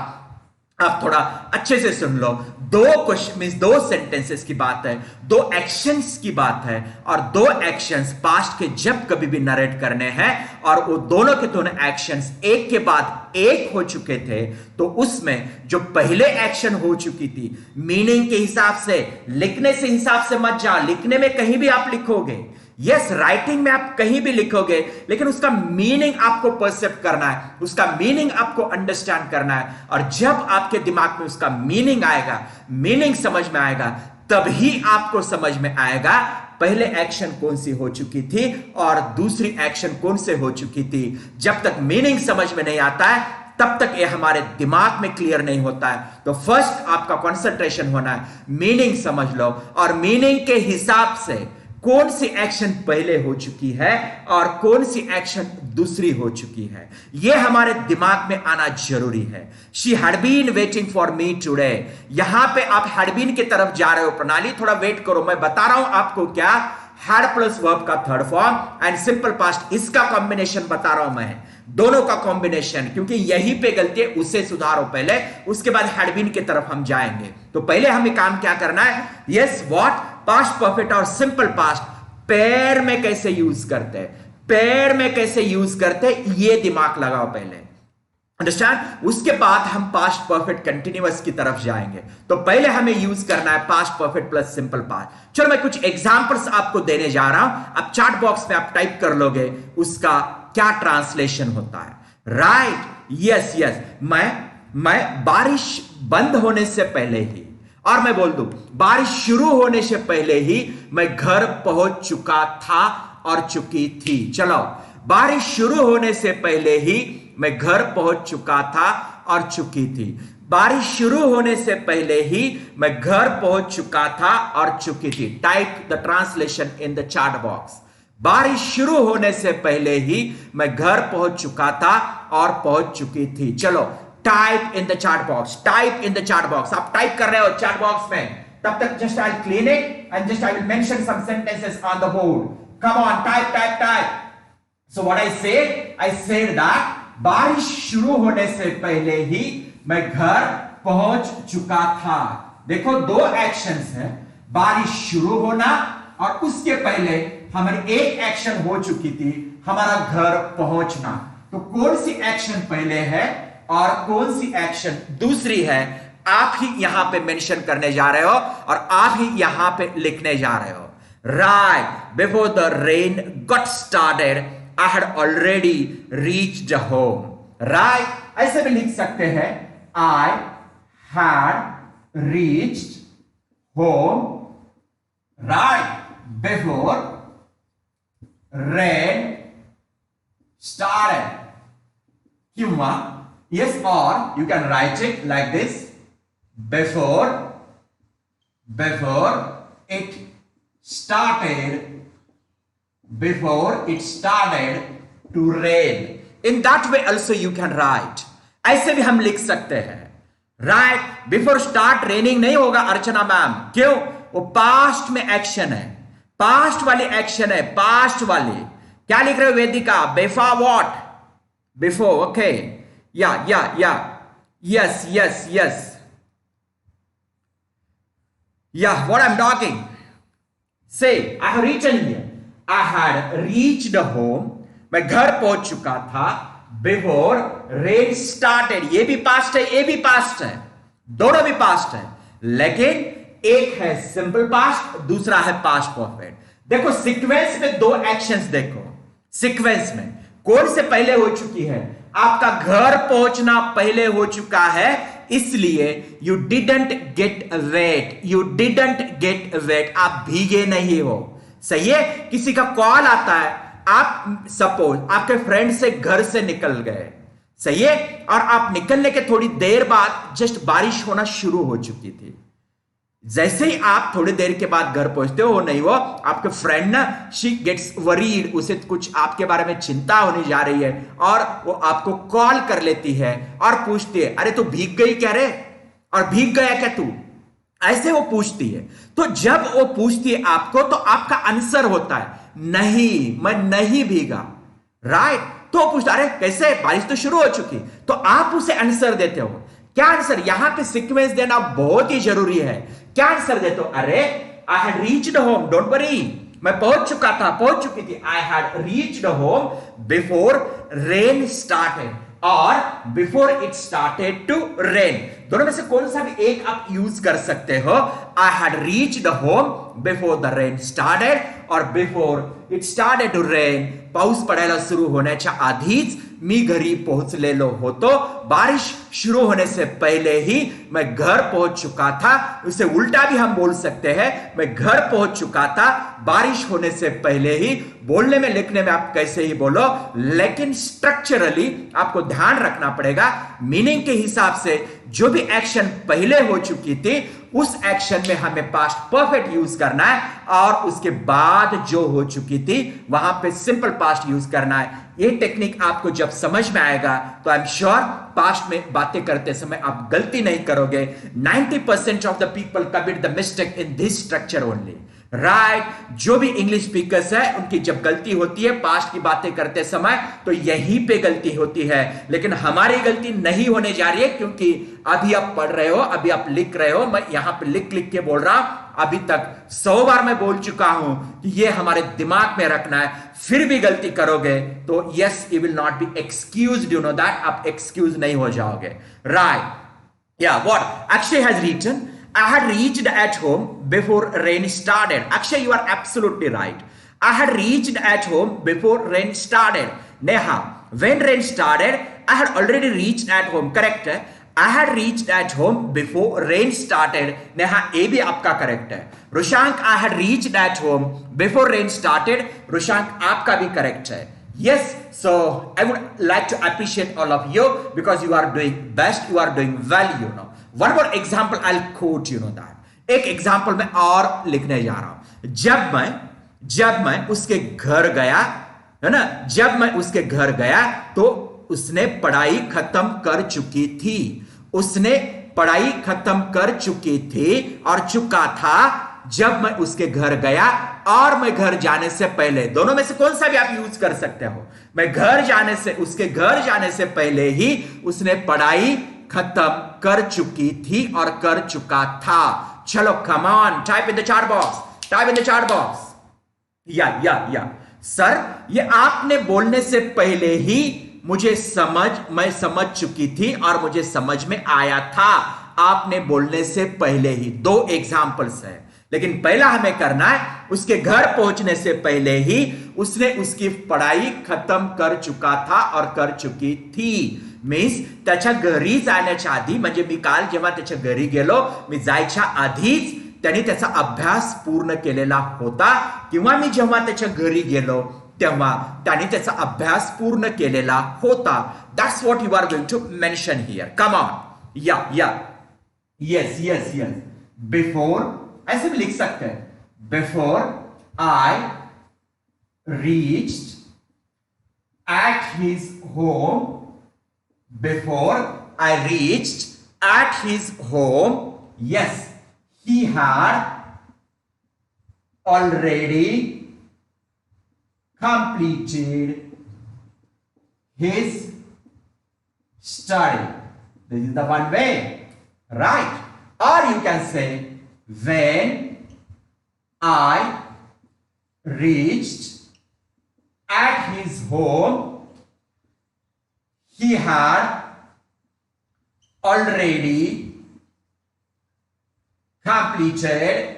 [SPEAKER 1] आप थोड़ा अच्छे से सुन लो। दो क्वेश्चन मींस दो सेंटेंसेस की बात है, दो एक्शंस की बात है, और दो एक्शंस पास्ट के जब कभी भी नरेट करने हैं और वो दोनों के दोनों एक्शंस एक के बाद एक हो चुके थे, तो उसमें जो पहले एक्शन हो चुकी थी, मीनिंग के हिसाब से, लिखने से हिसाब से मत जाओ, लिखने में कहीं भी आप लिखोगे, यस राइटिंग में आप कहीं भी लिखोगे, लेकिन उसका मीनिंग आपको परसेप्ट करना है, उसका मीनिंग आपको अंडरस्टैंड करना है। और जब आपके दिमाग में उसका मीनिंग आएगा, मीनिंग समझ में आएगा, तभी आपको समझ में आएगा पहले एक्शन कौन सी हो चुकी थी और दूसरी एक्शन कौन से हो चुकी थी। जब तक मीनिंग समझ में नहीं आता है, तब तक ये हमारे दिमाग में क्लियर नहीं होता है। तो फर्स्ट आपका कंसंट्रेशन होना है, मीनिंग समझ लो, और मीनिंग के हिसाब से कौन सी एक्शन पहले हो चुकी है और कौन सी एक्शन दूसरी हो चुकी है, यह हमारे दिमाग में आना जरूरी है। She had been waiting for me today, यहां पे आप हैड बीन की तरफ जा रहे हो। प्रणाली थोड़ा वेट करो, मैं बता रहा हूं आपको क्या हैड प्लस वर्ब का third form and simple past, इसका कॉम्बिनेशन बता रहा हूं मैं, दोनों का कॉम्बिनेशन, क्योंकि यहीं पे गलती है, उसे सुधारो पहले, उसके बाद हैड बीन की तरफ हम जाएंगे। तो पहले हमें काम क्या करना है, यस व्हाट, पास्ट परफेक्ट और सिंपल पास्ट पैर में कैसे यूज करते हैं, पैर में कैसे यूज करते हैं, ये दिमाग लगाओ पहले, अंडरस्टैंड। उसके बाद हम पास्ट परफेक्ट कंटिन्यूअस की तरफ जाएंगे। तो पहले हमें यूज करना है past perfect plus simple past. चलो मैं कुछ एग्जांपल्स आपको देने जा रहा हूं, अब चैट बॉक्स में आप टाइप कर लोगे उसका क्या ट्रांसलेशन होता है। राइट, यस यस, मैं बारिश बंद होने से पहले ही, और मैं बोल दूं बारिश शुरू होने से पहले ही मैं घर पहुंच चुका था और चुकी थी। चलो, बारिश शुरू होने से पहले ही मैं घर पहुंच चुका था और चुकी थी। बारिश शुरू होने से पहले ही मैं घर पहुंच चुका था और चुकी थी। Type the translation in the chat box. बारिश शुरू होने से पहले ही मैं घर पहुंच चुका था और पहुंच चुकी थी। चलो, type in the chat box, type in the chat box. आप टाइप कर रहे हो चैट बॉक्स में, तब तक just I clean it and just I will mention some sentences on the board. Come on, type type type. So what I said that बारिश शुरू होने से पहले ही मैं घर पहुंच चुका था। देखो, दो एक्शंस हैं, बारिश शुरू होना और उसके पहले हमारी एक एक्शन हो चुकी थी, हमारा घर पहुंचना। तो कौन सी एक्शन पहले है और कौन सी एक्शन दूसरी है, आप ही यहां पे मेंशन करने जा रहे हो और आप ही यहां पे लिखने जा रहे हो। Right, before the rain got started I had already reached home. Right, ऐसे भी लिख सकते हैं, आई had reached home right before rain started. किंवा yes, or you can write it like this, before it started to rain. In that way also you can write, ऐसे भी हम लिख सकते हैं। right, before start raining नहीं होगा अर्चना ma'am, क्यों? वो पास्ट में एक्शन है, पास्ट वाली एक्शन है, पास्ट वाली। क्या लिख रहे हो Vedika? Before what? Before, okay, yeah, yes, yeah, what I'm talking, say I have written here, I had reached home, मैं घर पहुंच चुका था, before rain started, ये भी पास्ट है, ये भी पास्ट है, दोनों भी पास्ट है, लेकिन एक है सिंपल पास्ट, दूसरा है पास्ट परफेक्ट। देखो सीक्वेंस में दो एक्शंस, देखो सीक्वेंस में कौन से पहले हो चुकी है, आपका घर पहुंचना पहले हो चुका है, इसलिए you didn't get wet, you didn't get wet, आप भीगे नहीं हो। सही है, किसी का कॉल आता है, आप सपोज आपके फ्रेंड से घर से निकल गए, सही है, और आप निकलने के थोड़ी देर बाद जस्ट बारिश होना शुरू हो चुकी थी। जैसे ही आप थोड़ी देर के बाद घर पहुंचते हो, नहीं वो आपके फ्रेंड ना, शी गेट्स वरीड, उसे कुछ आपके बारे में चिंता होने जा रही है और वो आपको कॉल कर लेती है और पूछती है, अरे तू भीग गई क्या रे, और भीग गया क्या तू, ऐसे वो पूछती है। तो जब वो पूछती है आपको, तो आपका आंसर होता है नहीं, मैं नहीं भीगा, राइट। तो वो पूछता, अरे कैसे, बारिश तो शुरू हो चुकी, तो आप उसे आंसर देते हो। क्या आंसर? यहां पे सीक्वेंस देना बहुत ही जरूरी है। क्या आंसर देते हो? अरे I had reached home, don't worry, मैं पहुंच चुका था, पहुंच चुकी थी। I had reached home before rain started, और before it started to rain. दोनों में से कौन सा भी एक आप यूज कर सकते हो। I had reached home before the rain started, और before it started to rain, पाऊस पडायला सुरू होण्याच्या आधीच मी घरी पोहोचलेलो होतो। बारिश शुरू होने से पहले ही मैं घर पहुंच चुका था। उसे उल्टा भी हम बोल सकते हैं, मैं घर पहुंच चुका था बारिश होने से पहले ही। बोलने में लिखने में आप कैसे ही बोलो, लेकिन स्ट्रक्चरली आपको ध्यान रखना पड़ेगा। मीनिंग के हिसाब से जो भी एक्शन पहले हो चुकी थी, उस एक्शन में हमें पास्ट परफेक्ट यूज करना है, और उसके बाद जो हो चुकी थी वहां पे सिंपल पास्ट यूज करना है। ये टेक्निक आपको जब समझ में आएगा तो आई एम श्योर पास्ट में बातें करते समय आप गलती नहीं करोगे। 90% of the people commit the mistake in this structure only, right. जो भी इंग्लिश स्पीकर्स है, उनकी जब गलती होती है पास्ट की बातें करते समय, तो यहीं पे गलती होती है। लेकिन हमारी गलती नहीं होने जा रही है, क्योंकि अभी आप पढ़ रहे हो, अभी आप लिख रहे हो। मैं यहां पे लिख लिख के बोल रहा हूं। अभी तक 100 बार मैं बोल चुका हूं कि ये हमारे दिमाग में रखना है। फिर भी गलती करोगे तो yes, you will not be excused, you know that, आप एक्सक्यूज नहीं हो जाओगे, राइट। या what Akshay has written, I had reached at home before rain started. Akshay, you are absolutely right. I had reached at home before rain started. Neha, when rain started, I had already reached at home. Correct है? I had reached at home before rain started. Neha, ये भी आपका correct है. Rushank, I had reached at home before rain started. Rushank, आपका भी correct है. Yes, so I would like to appreciate all of you because you are doing best, you are doing well, you know. One more example I'll quote, you know that. एक example मैं और लिखने जा रहा हूं। जब मैं उसके घर गया, है ना, जब मैं उसके घर गया तो उसने पढ़ाई खत्म कर चुकी थी। उसने पढ़ाई खत्म कर चुकी थी और चुका था जब मैं उसके घर गया, और मैं घर जाने से पहले। दोनों में से कौन सा भी आप यूज कर सकते हो। मैं घर जाने से, उसके घर जाने से पहले ही उसने पढ़ाई खत्म कर चुकी थी और कर चुका था। चलो कम on, type in the chat box, type in the chat box. या सर, ये आपने बोलने से पहले ही मैं समझ चुकी थी और मुझे समझ में आया था। आपने बोलने से पहले ही। 2 एग्जांपल्स है, लेकिन पहला हमें करना है उसके घर पहुंचने से पहले ही उसने उसकी पढ़ाई खत्म कर चुका था और कर चुकी थी। मीन्स त्याच्या घरी जाण्याच्या आधी, म्हणजे मी काल जेव्हा त्याच्या घरी गेलो, मी जायच्या आधीच त्याने त्याचा अभ्यास पूर्ण केलेला होता, किंवा मी जेव्हा त्याच्या घरी गेलो तेव्हा त्याने त्याचा अभ्यास पूर्ण केलेला होता। That's what you are going to mention here. Come on. Yeah. Yes. Before, ऐसे भी लिख सकते हैं, Before I reached at his home, before I reached at his home, yes, he had already completed his study. This is the one way, right? Or you can say, when I reached at his home, he had already completed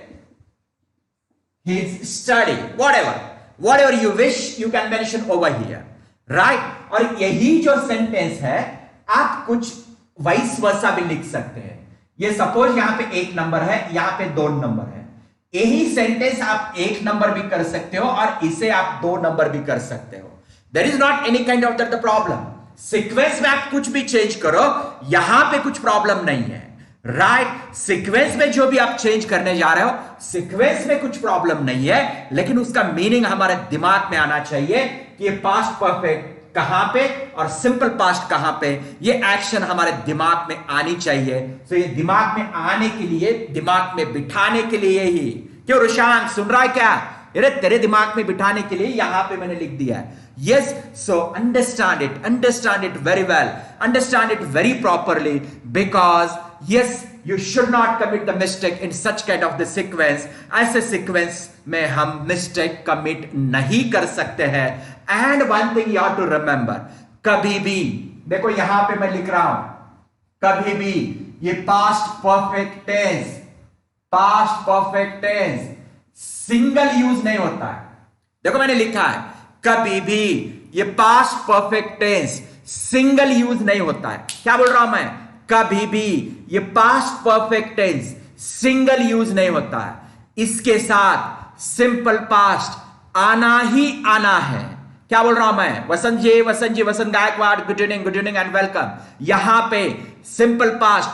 [SPEAKER 1] his study. Whatever you wish, you can mention over here, right? और यही जो sentence है, आप कुछ vice versa भी लिख सकते हैं। ये सपोज यहां पे 1 नंबर है, यहां पे 2 नंबर है। यही सेंटेंस आप 1 नंबर भी कर सकते हो और इसे आप 2 नंबर भी कर सकते हो। There is not any kind of the problem. Sequence में आप कुछ भी चेंज करो, यहां पे कुछ प्रॉब्लम नहीं है, राइट। सीक्वेंस में जो भी आप चेंज करने जा रहे हो, सीक्वेंस में कुछ प्रॉब्लम नहीं है, लेकिन उसका मीनिंग हमारे दिमाग में आना चाहिए कि ये पास्ट परफेक्ट कहां पे और सिंपल पास्ट कहां पे, ये एक्शन हमारे दिमाग में आनी चाहिए। तो ये दिमाग में आने के लिए, दिमाग में बिठाने के लिए ही, क्यों रुशांक सुन रहा है क्या? अरे तेरे दिमाग में बिठाने के लिए यहां पे मैंने लिख दिया है। Yes, so understand it very well, understand it very properly, because yes, you should not commit the mistake in such kind of the sequence. ऐसे sequence में हम mistake commit नहीं कर सकते हैं। And one thing you have to remember, कभी भी, देखो यहां पे मैं लिख रहा हूं, कभी भी ये past perfect tense single use नहीं होता है। देखो मैंने लिखा है, कभी भी ये past perfect tense single use नहीं होता है। क्या बोल रहा हूं मैं? कभी भी ये past perfect tense single use नहीं होता है, इसके साथ सिंपल पास्ट आना ही आना है। क्या बोल रहा हूं मैं? Vasant Gaikwad, good evening and welcome. यहां पे सिंपल पास्ट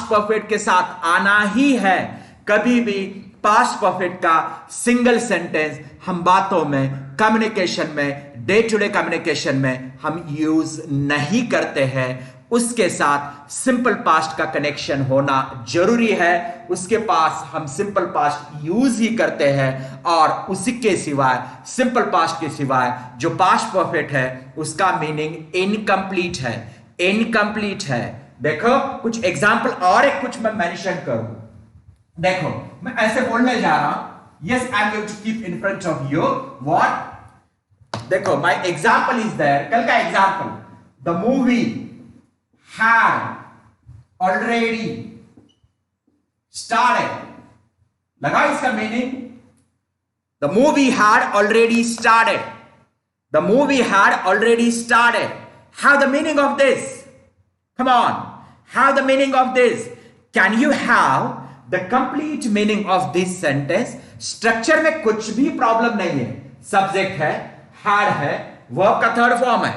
[SPEAKER 1] परफेक्ट के साथ आना ही है। कभी भी पास्ट परफेक्ट का सिंगल सेंटेंस हम बातों में, कम्युनिकेशन में, डे टू डे कम्युनिकेशन में हम यूज नहीं करते हैं। उसके साथ सिंपल पास्ट का कनेक्शन होना जरूरी है। उसके पास हम सिंपल पास्ट यूज ही करते हैं, और उसी के सिवाय, सिंपल पास्ट के सिवाय जो पास्ट परफेक्ट है उसका मीनिंग इनकम्प्लीट है। देखो कुछ एग्जाम्पल और एक कुछ मैं मेंशन करूं। देखो मैं ऐसे बोलने जा रहा हूं, yes I am going to keep in front of you what. देखो माय एग्जांपल इज देयर, कल का example, the movie had already started. लगा इसका meaning? The movie had already started, the movie had already started. How the meaning of this? Come on, how the meaning of this? Can you have the complete meaning of this sentence? Structure में कुछ भी problem नहीं है। Subject है, had है, verb का third form है।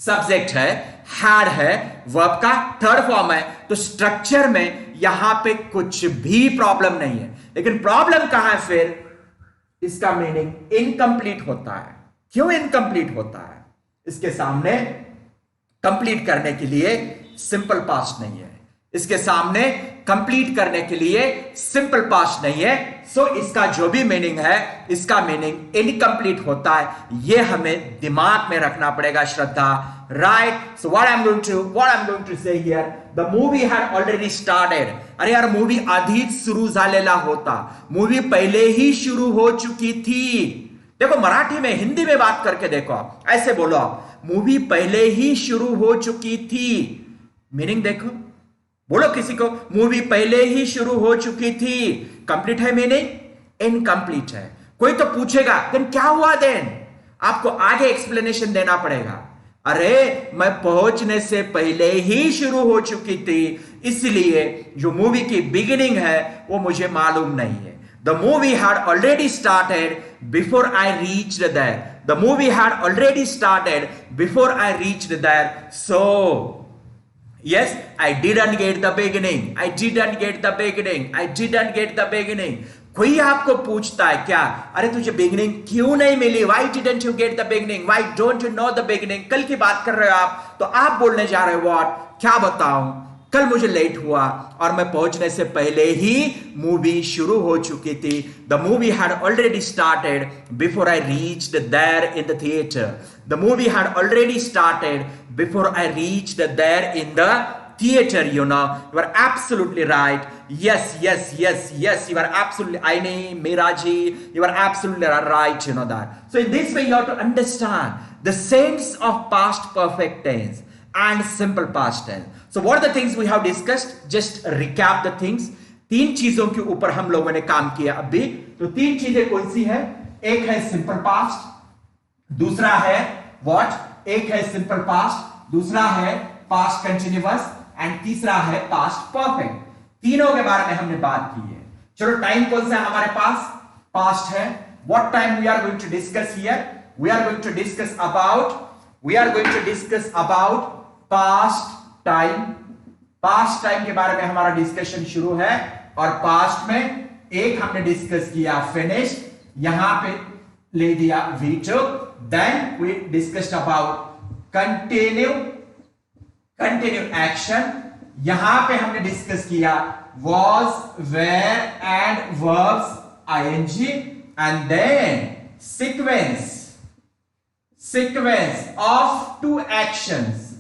[SPEAKER 1] Subject है, हैड है, वर्ब का थर्ड फॉर्म है। तो स्ट्रक्चर में यहां पे कुछ भी प्रॉब्लम नहीं है। लेकिन प्रॉब्लम कहां है फिर? इसका मीनिंग इनकम्प्लीट होता है। क्यों इनकम्प्लीट होता है? इसके सामने कंप्लीट करने के लिए सिंपल पास्ट नहीं है, इसके सामने कंप्लीट करने के लिए सिंपल पास्ट नहीं है। सो इसका जो भी मीनिंग है, इसका मीनिंग इनकम्प्लीट होता है। यह हमें दिमाग में रखना पड़ेगा Shraddha, right? So what I am going to say here, the movie had already started. अरे यार मूवी आधीच सुरू झालेला होता, मूवी पहले ही शुरू हो चुकी थी। देखो मराठी में, हिंदी में बात करके देखो, आप ऐसे बोलो, आप मूवी पहले ही शुरू हो चुकी थी। मीनिंग देखो, बोलो किसी को, मूवी पहले ही शुरू हो चुकी थी। कंप्लीट है मीनिंग? इनकम्प्लीट है। कोई तो पूछेगा देन क्या हुआ? देन आपको आगे एक्सप्लेनेशन देना पड़ेगा। अरे मैं पहुंचने से पहले ही शुरू हो चुकी थी, इसलिए जो मूवी की बिगिनिंग है वो मुझे मालूम नहीं है। The movie had already started before I reached there. The movie had already started before I reached there. So yes, I didn't get the beginning. I didn't get the beginning. I didn't get the beginning. कोई आपको पूछता है क्या, अरे तुझे beginning क्यों नहीं मिली? Why didn't you get the beginning? Why don't you know the beginning? कल की बात कर रहे हो आप, तो आप बोलने जा रहे हो what? क्या बताऊं, कल मुझे लेट हुआ और मैं पहुंचने से पहले ही मूवी शुरू हो चुकी थी। The movie had already started before I reached there in the theatre. The movie had already started before I reached there in the theater, you know. You are absolutely right. Yes, you are absolutely, I know, Miraji, you are absolutely right, you know that. So in this way you have to understand the sense of past perfect tense and simple past tense. So what are the things we have discussed? Just recap the things. तीन चीजों के ऊपर हम लोगों ने काम किया अभी। तो तीन चीजें कौन सी है? एक है सिंपल पास्ट, दूसरा है what? एक है सिंपल पास्ट, दूसरा है पास्ट कंटिन्यूअस, एंड तीसरा है पास्ट परफेक्ट। तीनों के बारे में हमने बात की है। चलो टाइम कौन सा है हमारे पास? पास्ट है। What time we are going to discuss here? We are going to discuss about past time. Past time के बारे में हमारा डिस्कशन शुरू है, और पास्ट में एक हमने डिस्कस किया फिनिश, यहां पे ले दिया V2। Then we discussed about continue action, यहां पे हमने डिस्कस किया was, were and verbs ing, and then sequence of two actions,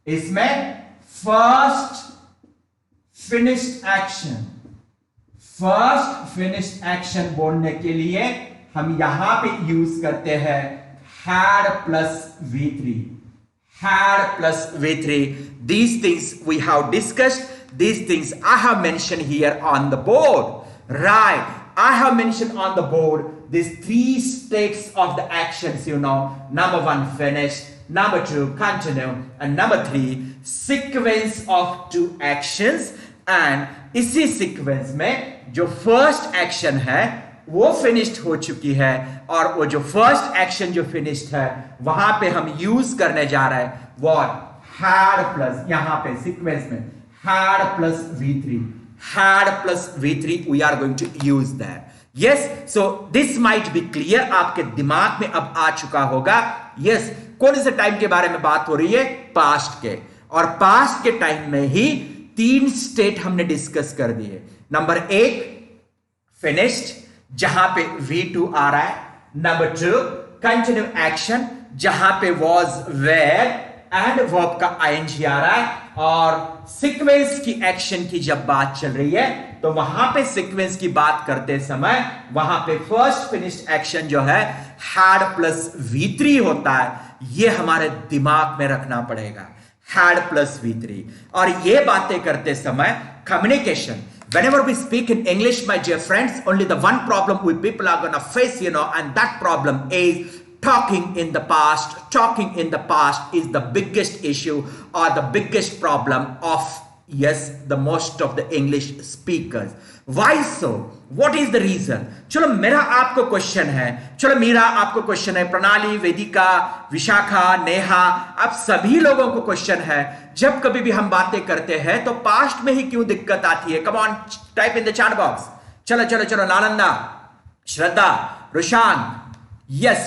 [SPEAKER 1] इसमें first finished action बोलने के लिए हम यहां पे यूज करते हैं had plus V3. These things we have discussed. These things I have mentioned here on the board. Right. I have mentioned on the board these three states of the actions, Number 1, finished. Number 2, continue. And number 3, sequence of two actions. And इसी sequence में जो first action है वो finished हो चुकी है, और वो जो फर्स्ट एक्शन जो फिनिश्ड है वहां पे हम यूज करने जा रहे हैं व्हाट, हैड प्लस, यहां पे सीक्वेंस में had plus V3 we are going to use that. Yes, so this might be clear, आपके दिमाग में अब आ चुका होगा. यस, कौन से टाइम के बारे में बात हो रही है, पास्ट के, और पास्ट के टाइम में ही 3 स्टेट हमने डिस्कस कर दिए. नंबर 1 फिनिश्ड, जहां पे V2 आ रहा है. नंबर 2 कंटिन्यू एक्शन, जहां पे was, were एंड वर्ब का ing आ रहा है. और सीक्वेंस की एक्शन की जब बात चल रही है तो वहां पे सीक्वेंस की बात करते समय वहां पे फर्स्ट फिनिश्ड एक्शन जो है had प्लस V3 होता है. ये हमारे दिमाग में रखना पड़ेगा, had प्लस V3. और ये बातें करते समय communication, whenever we speak in English, my dear friends, only the one problem we people are gonna face, and that problem is talking in the past. Talking in the past is the biggest issue or the biggest problem of, the most of the English speakers. Why so? What is the reason? चलो मेरा आपको question है, प्रणाली, वेदिका, विशाखा, नेहा, आप सभी लोगों को question है, जब कभी भी हम बातें करते हैं तो पास्ट में ही क्यों दिक्कत आती है? कम on, type in the chat box. चलो, नालंदा, श्रद्धा, रुशान. यस,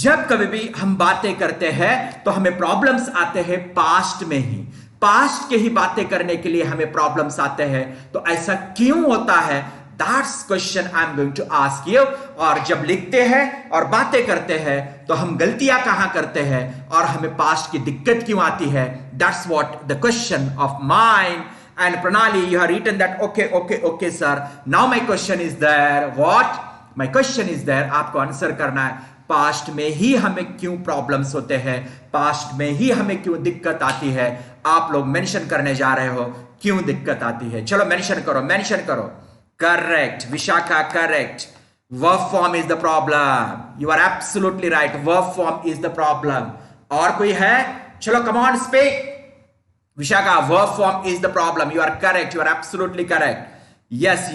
[SPEAKER 1] जब कभी भी हम बातें करते हैं तो हमें प्रॉब्लम्स आते हैं पास्ट में ही, पास्ट के ही बातें करने के लिए हमें प्रॉब्लम्स आते हैं. तो ऐसा क्यों होता है? That's question I'm going to ask you. और जब लिखते हैं और बातें करते हैं तो हम गलतियां कहां करते हैं और हमें पास्ट की दिक्कत क्यों आती है? That's what the question of mine. And Pranali, you have written that okay sir. Now my question is there. What? My question is there. आपको आंसर करना है, पास्ट में ही हमें क्यों प्रॉब्लम्स होते हैं, पास्ट में ही हमें क्यों दिक्कत आती है? आप लोग मेंशन करने जा रहे हो क्यों दिक्कत आती है. चलो मेंशन करो. Correct, Vishakha, correct. Verb form is the problem. You are absolutely right. Verb form is the problem. और कोई है? चलो, come on, speak. Vishakha, verb form is the problem. You are correct. You are absolutely correct. Yes.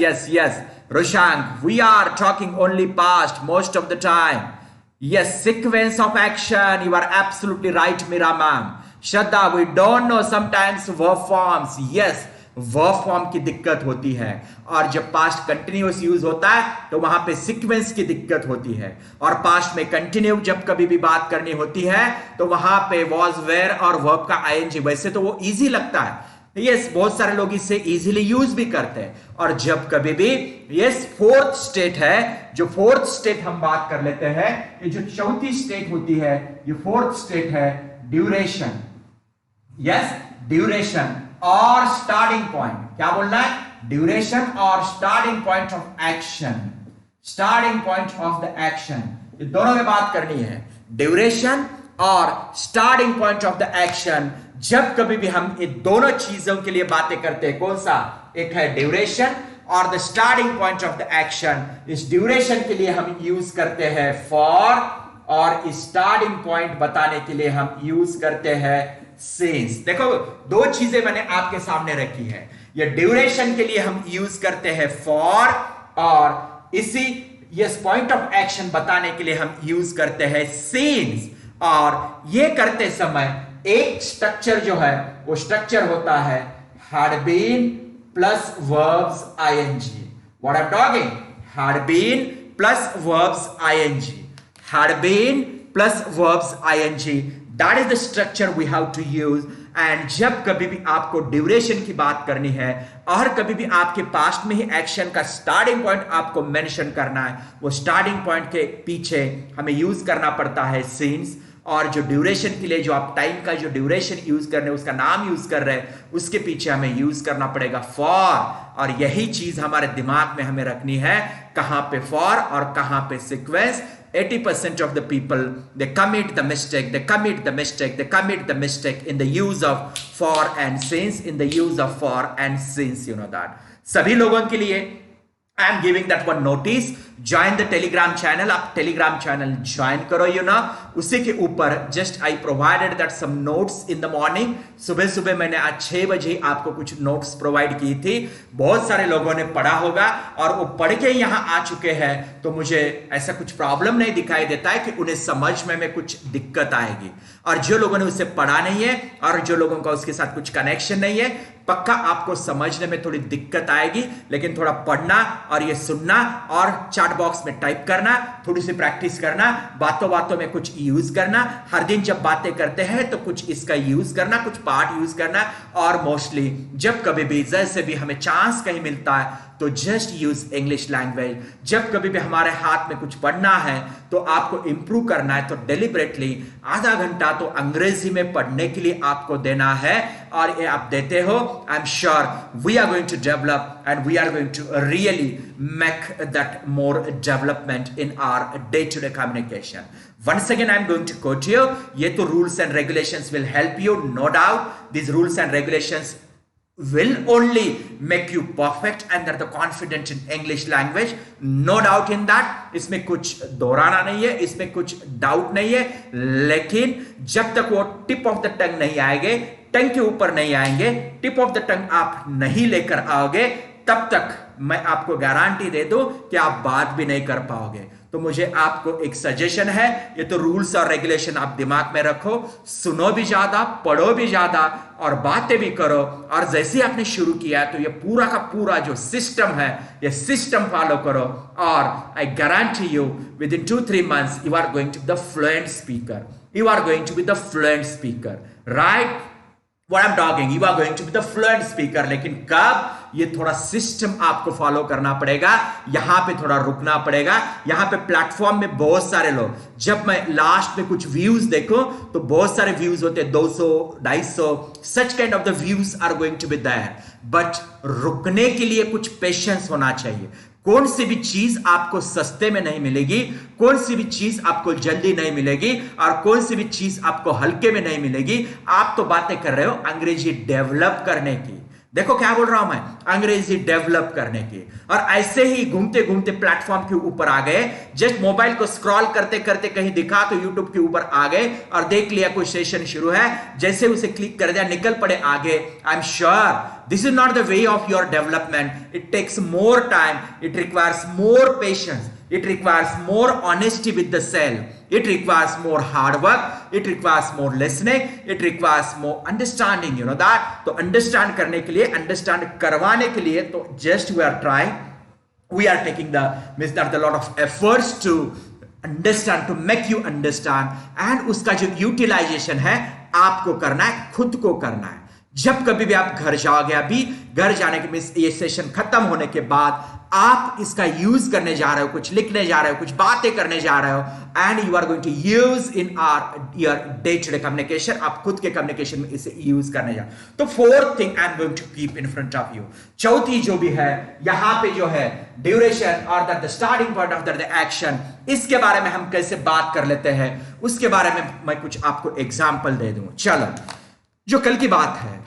[SPEAKER 1] Roshank, we are talking only past most of the time. Yes, sequence of action. You are absolutely right, Mira ma'am. Shraddha, we don't know sometimes verb forms. Yes, verb form की दिक्कत होती है, और जब past continuous use होता है तो वहां पे सीक्वेंस की दिक्कत होती है. और पास्ट में कंटिन्यू जब कभी भी बात करनी होती है तो वहां पे वॉज, वेयर और वर्ब का ing, वैसे तो वो इजी लगता है, यस, बहुत सारे लोग इसे इजीली यूज भी करते हैं. और जब कभी भी फोर्थ स्टेट है, जो फोर्थ स्टेट हम बात कर लेते हैं, ये जो चौथी स्टेट होती है, ये फोर्थ स्टेट है ड्यूरेशन. यस, ड्यूरेशन और स्टार्टिंग पॉइंट, क्या बोलना है? ड्यूरेशन और स्टार्टिंग पॉइंट ऑफ एक्शन. ये दोनों में बात करनी है, ड्यूरेशन और starting point of the action. जब कभी भी हम इन दोनों चीजों के लिए बातें करते हैं, कौन सा? एक है ड्यूरेशन और the starting point of the action. इस ड्यूरेशन के लिए हम यूज करते हैं फॉर, और स्टार्टिंग पॉइंट बताने के लिए हम यूज करते हैं सिंस. देखो, दो चीजें मैंने आपके सामने रखी है. ये ड्यूरेशन के लिए हम यूज करते हैं फॉर, और इसी पॉइंट ऑफ एक्शन बताने के लिए हम यूज करते हैं सिंस. और ये करते समय एक स्ट्रक्चर जो है वो स्ट्रक्चर होता है had been plus verbs ing. What I'm talking? Had been plus verbs ing. had been plus verbs ing. That is the structure we have to use. And जब कभी भी आपको ड्यूरेशन की बात करनी है और कभी भी आपके पास्ट में ही एक्शन का स्टार्टिंग पॉइंट आपको मेंशन करना है, वो स्टार्टिंग पॉइंट के पीछे हमें यूज करना पड़ता है सिंस, और जो ड्यूरेशन के लिए जो आप टाइम का जो ड्यूरेशन यूज कर रहे हैं, उसका नाम यूज कर रहे हैं, उसके पीछे हमें यूज करना पड़ेगा फॉर। और यही चीज हमारे दिमाग में हमें रखनी है, कहां पे फॉर और कहां पे sequence. 80% of the people, they commit the mistake in the use of for and since, in the use of for and since, you know that. सभी लोगों के लिए I am giving that one notice. Join the Telegram channel. आप Telegram channel join करो, you know. उसी के ऊपर just I provided that some notes in the morning. सुबह सुबह मैंने आज 6 बजे आपको कुछ notes provide की थी. बहुत सारे लोगों ने पढ़ा होगा और वो पढ़ के यहाँ आ चुके हैं, तो मुझे ऐसा कुछ प्रॉब्लम नहीं दिखाई देता है कि उन्हें समझ में कुछ दिक्कत आएगी। और जो लोगों ने उसे पढ़ा नहीं है और जो लोगों का उसके साथ कुछ कनेक्शन नहीं है, पक्का आपको समझने में थोड़ी दिक्कत आएगी, लेकिन थोड़ा पढ़ना और ये सुनना और चैट बॉक्स में टाइप करना, थोड़ी सी प्रैक्टिस करना, बातों बातों में कुछ यूज करना, हर दिन जब बातें करते हैं तो कुछ इसका यूज करना, कुछ पार्ट यूज करना, और मोस्टली जब कभी भी जैसे भी हमें चांस कहीं मिलता है तो जस्ट यूज इंग्लिश लैंग्वेज। जब कभी भी हमारे हाथ में कुछ पढ़ना है तो आपको इंप्रूव करना है, तो डेलिबरेटली आधा घंटा तो अंग्रेजी में पढ़ने के लिए आपको देना है, और ये आप देते हो। I am sure we are going to develop and we are going to really make that more development in our day to day communication. Once again, I'm going to quote you. ये तो rules and regulations will help you, no doubt. These rules and regulations will only make you perfect and that the confident in English language, no doubt in that. इसमें कुछ दोहराना नहीं है, इसमें कुछ doubt नहीं है, लेकिन जब तक वो टिप ऑफ द टंग नहीं आएंगे, टंग के ऊपर नहीं आएंगे, टिप ऑफ द टंग आप नहीं लेकर आओगे, तब तक मैं आपको गारंटी दे दूं कि आप बात भी नहीं कर पाओगे। तो मुझे आपको एक सजेशन है, ये तो रूल्स और रेगुलेशन आप दिमाग में रखो, सुनो भी ज्यादा, पढ़ो भी ज्यादा और बातें भी करो। और जैसे ही आपने शुरू किया तो ये पूरा का पूरा जो सिस्टम है, ये सिस्टम फॉलो करो, और I guarantee you within 2-3 months you are going to be the fluent speaker. You are going to be the fluent speaker, right? What I'm talking, you are going to be the fluent speaker. लेकिन कब? ये थोड़ा system आपको follow करना पड़ेगा, यहां पे थोड़ा रुकना पड़ेगा। यहां पे प्लेटफॉर्म में बहुत सारे लोग, जब मैं लास्ट में कुछ व्यूज देखो तो बहुत सारे व्यूज होते हैं, 200, 250, such kind of the views are going to be there, but रुकने के लिए कुछ पेशेंस होना चाहिए। कौन सी भी चीज आपको सस्ते में नहीं मिलेगी, कौन सी भी चीज आपको जल्दी नहीं मिलेगी, और कौन सी भी चीज आपको हल्के में नहीं मिलेगी। आप तो बातें कर रहे हो अंग्रेजी डेवलप करने की, देखो क्या बोल रहा हूं मैं, अंग्रेजी डेवलप करने की। और ऐसे ही घूमते घूमते प्लेटफॉर्म के ऊपर आ गए, जस्ट मोबाइल को स्क्रॉल करते करते कहीं दिखा तो यूट्यूब के ऊपर आ गए और देख लिया कोई सेशन शुरू है, जैसे उसे क्लिक कर दिया, निकल पड़े आगे। I am sure this is not the way of your development. It takes more time, it requires more patience, it requires more honesty with the self, it requires more hard work, it requires more listening, it requires more understanding, you know that. तो understand करने के लिए, understand करवाने के लिए, तो just we are trying, we are taking the means that a lot of efforts to understand, to make you understand, and उसका जो utilization है आपको करना है, खुद को करना है। जब कभी भी आप घर जाओगे, अभी घर जाने के मींस ये सेशन खत्म होने के बाद आप इसका यूज करने जा रहे हो, कुछ लिखने जा रहे हो, कुछ बातें करने जा रहे हो, and you are going to use in your day to day communication. आप खुद के कम्युनिकेशन में इसे यूज करने जा। तो fourth thing I am going to keep in front of you, चौथी जो भी है यहां पे जो है ड्यूरेशन और the starting point of the action, इसके बारे में हम कैसे बात कर लेते हैं, उसके बारे में मैं कुछ आपको एग्जाम्पल दे दूं। चलो, जो कल की बात है,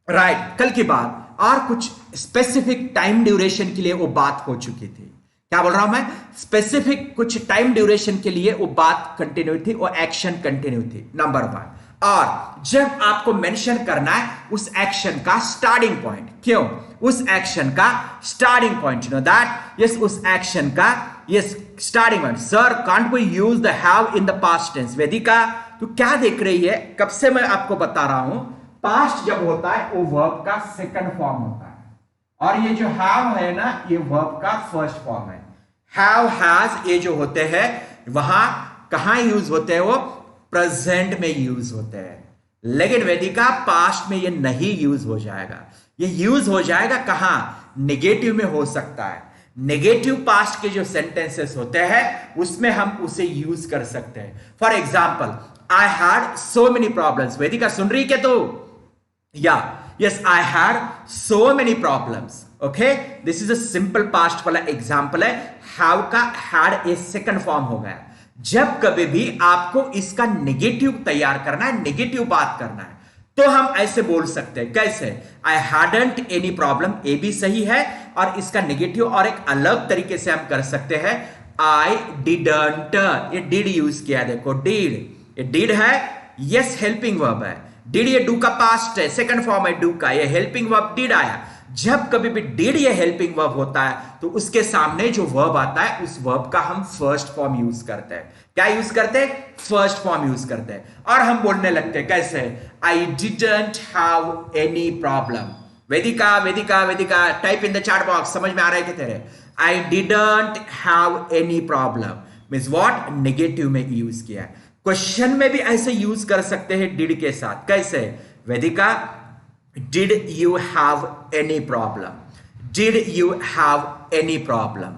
[SPEAKER 1] राइट, कल की बात और कुछ स्पेसिफिक टाइम ड्यूरेशन के लिए वो बात हो चुकी थी। क्या बोल रहा हूं मैं? स्पेसिफिक कुछ टाइम ड्यूरेशन के लिए वो बात कंटिन्यू थी, वो एक्शन कंटिन्यू थी, नंबर 1। और जब आपको मेंशन करना है उस एक्शन का स्टार्टिंग पॉइंट, क्यों उस एक्शन का starting point, you know that, yes, उस एक्शन का yes starting point. Sir can't we use the have in the past tense? Vedika तू क्या देख रही है, कब से मैं आपको बता रहा हूं, पास्ट जब होता है वो वर्ब का सेकंड फॉर्म होता है, और ये जो हैव है ना, ये वर्ब का फर्स्ट फॉर्म है। हैव, हैज, ये जो होते हैं वहां कहां यूज होते हैं? वो प्रेजेंट में यूज होते हैं। लेकिन वेदिका पास्ट में ये नहीं यूज हो जाएगा। ये यूज हो जाएगा कहां? नेगेटिव में हो सकता है। नेगेटिव पास्ट के जो सेंटेंसेस होते हैं उसमें हम उसे यूज कर सकते हैं। For example, I had so many problems. Vedika सुन रही क्या? तो या yes, I had so many problems. Okay, this is a simple past वाला एग्जाम्पल है। हैव का हैड ए सेकंड फॉर्म हो गया। जब कभी भी आपको इसका नेगेटिव तैयार करना है, नेगेटिव बात करना है, तो हम ऐसे बोल सकते हैं। कैसे? आई हैडंट एनी प्रॉब्लम, ए भी सही है, और इसका नेगेटिव और एक अलग तरीके से हम कर सकते हैं, आई डिडंट। ये डिड यूज किया, देखो डिड, ये डिड है, यस हेल्पिंग वर्ब है। डिड ये डू का पास्ट है, सेकंड फॉर्म है डू का, ये हेल्पिंग वर्ब डिड आया। जब कभी भी डिड ये हेल्पिंग वर्ब होता है तो उसके सामने जो वर्ब आता है उस वर्ब का हम फर्स्ट फॉर्म यूज करते हैं। क्या यूज करते हैं? फर्स्ट फॉर्म यूज करते हैं। और हम बोलने लगते हैं कैसे? आई didn't have any problem. Vedika Vedika Vedika type in the chat box, समझ में आ रहा है कि तेरे? आई didn't have any problem means what? Negative में यूज किया है। क्वेश्चन में भी ऐसे यूज कर सकते हैं डिड के साथ। कैसे? वेदिका, did you have any problem? Did you have any problem?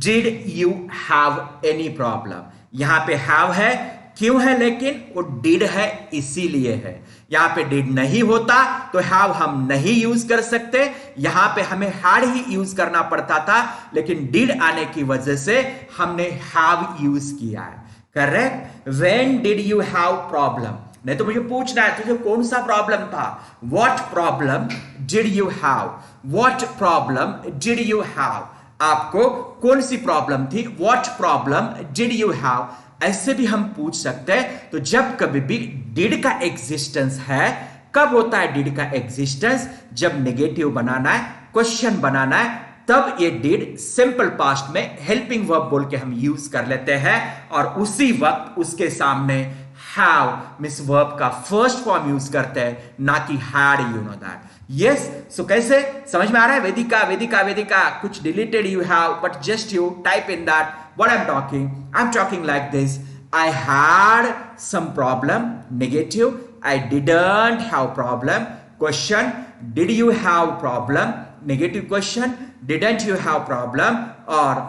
[SPEAKER 1] Did you have any problem? यहां पे have है, क्यों है? लेकिन वो did है इसीलिए है। यहां पे did नहीं होता तो have हम नहीं यूज कर सकते। यहां पे हमें had ही यूज करना पड़ता था, लेकिन did आने की वजह से हमने have यूज किया है। Correct? When did you have problem? नहीं तो मुझे पूछना है तुझे कौन सा प्रॉब्लम था? What problem did you have? What problem did you have? आपको कौन सी प्रॉब्लम थी? What problem did you have? ऐसे भी हम पूछ सकते हैं। तो जब कभी भी did का एग्जिस्टेंस है, कब होता है did का एग्जिस्टेंस? जब नेगेटिव बनाना है, क्वेश्चन बनाना है, तब ये डिड सिंपल पास्ट में हेल्पिंग वर्ब बोल के हम यूज कर लेते हैं, और उसी वक्त उसके सामने हैव मिस वर्ब का फर्स्ट फॉर्म यूज करते हैं, ना कि had. You know that? Yes. So कैसे? समझ में आ रहा है? वेदिका वेदिका वेदिका, कुछ deleted you have, but just you type in that what I am talking. I am talking like this, I had some problem, negative, I didn't have problem, question, did you have problem, negative question, didn't you have problem, और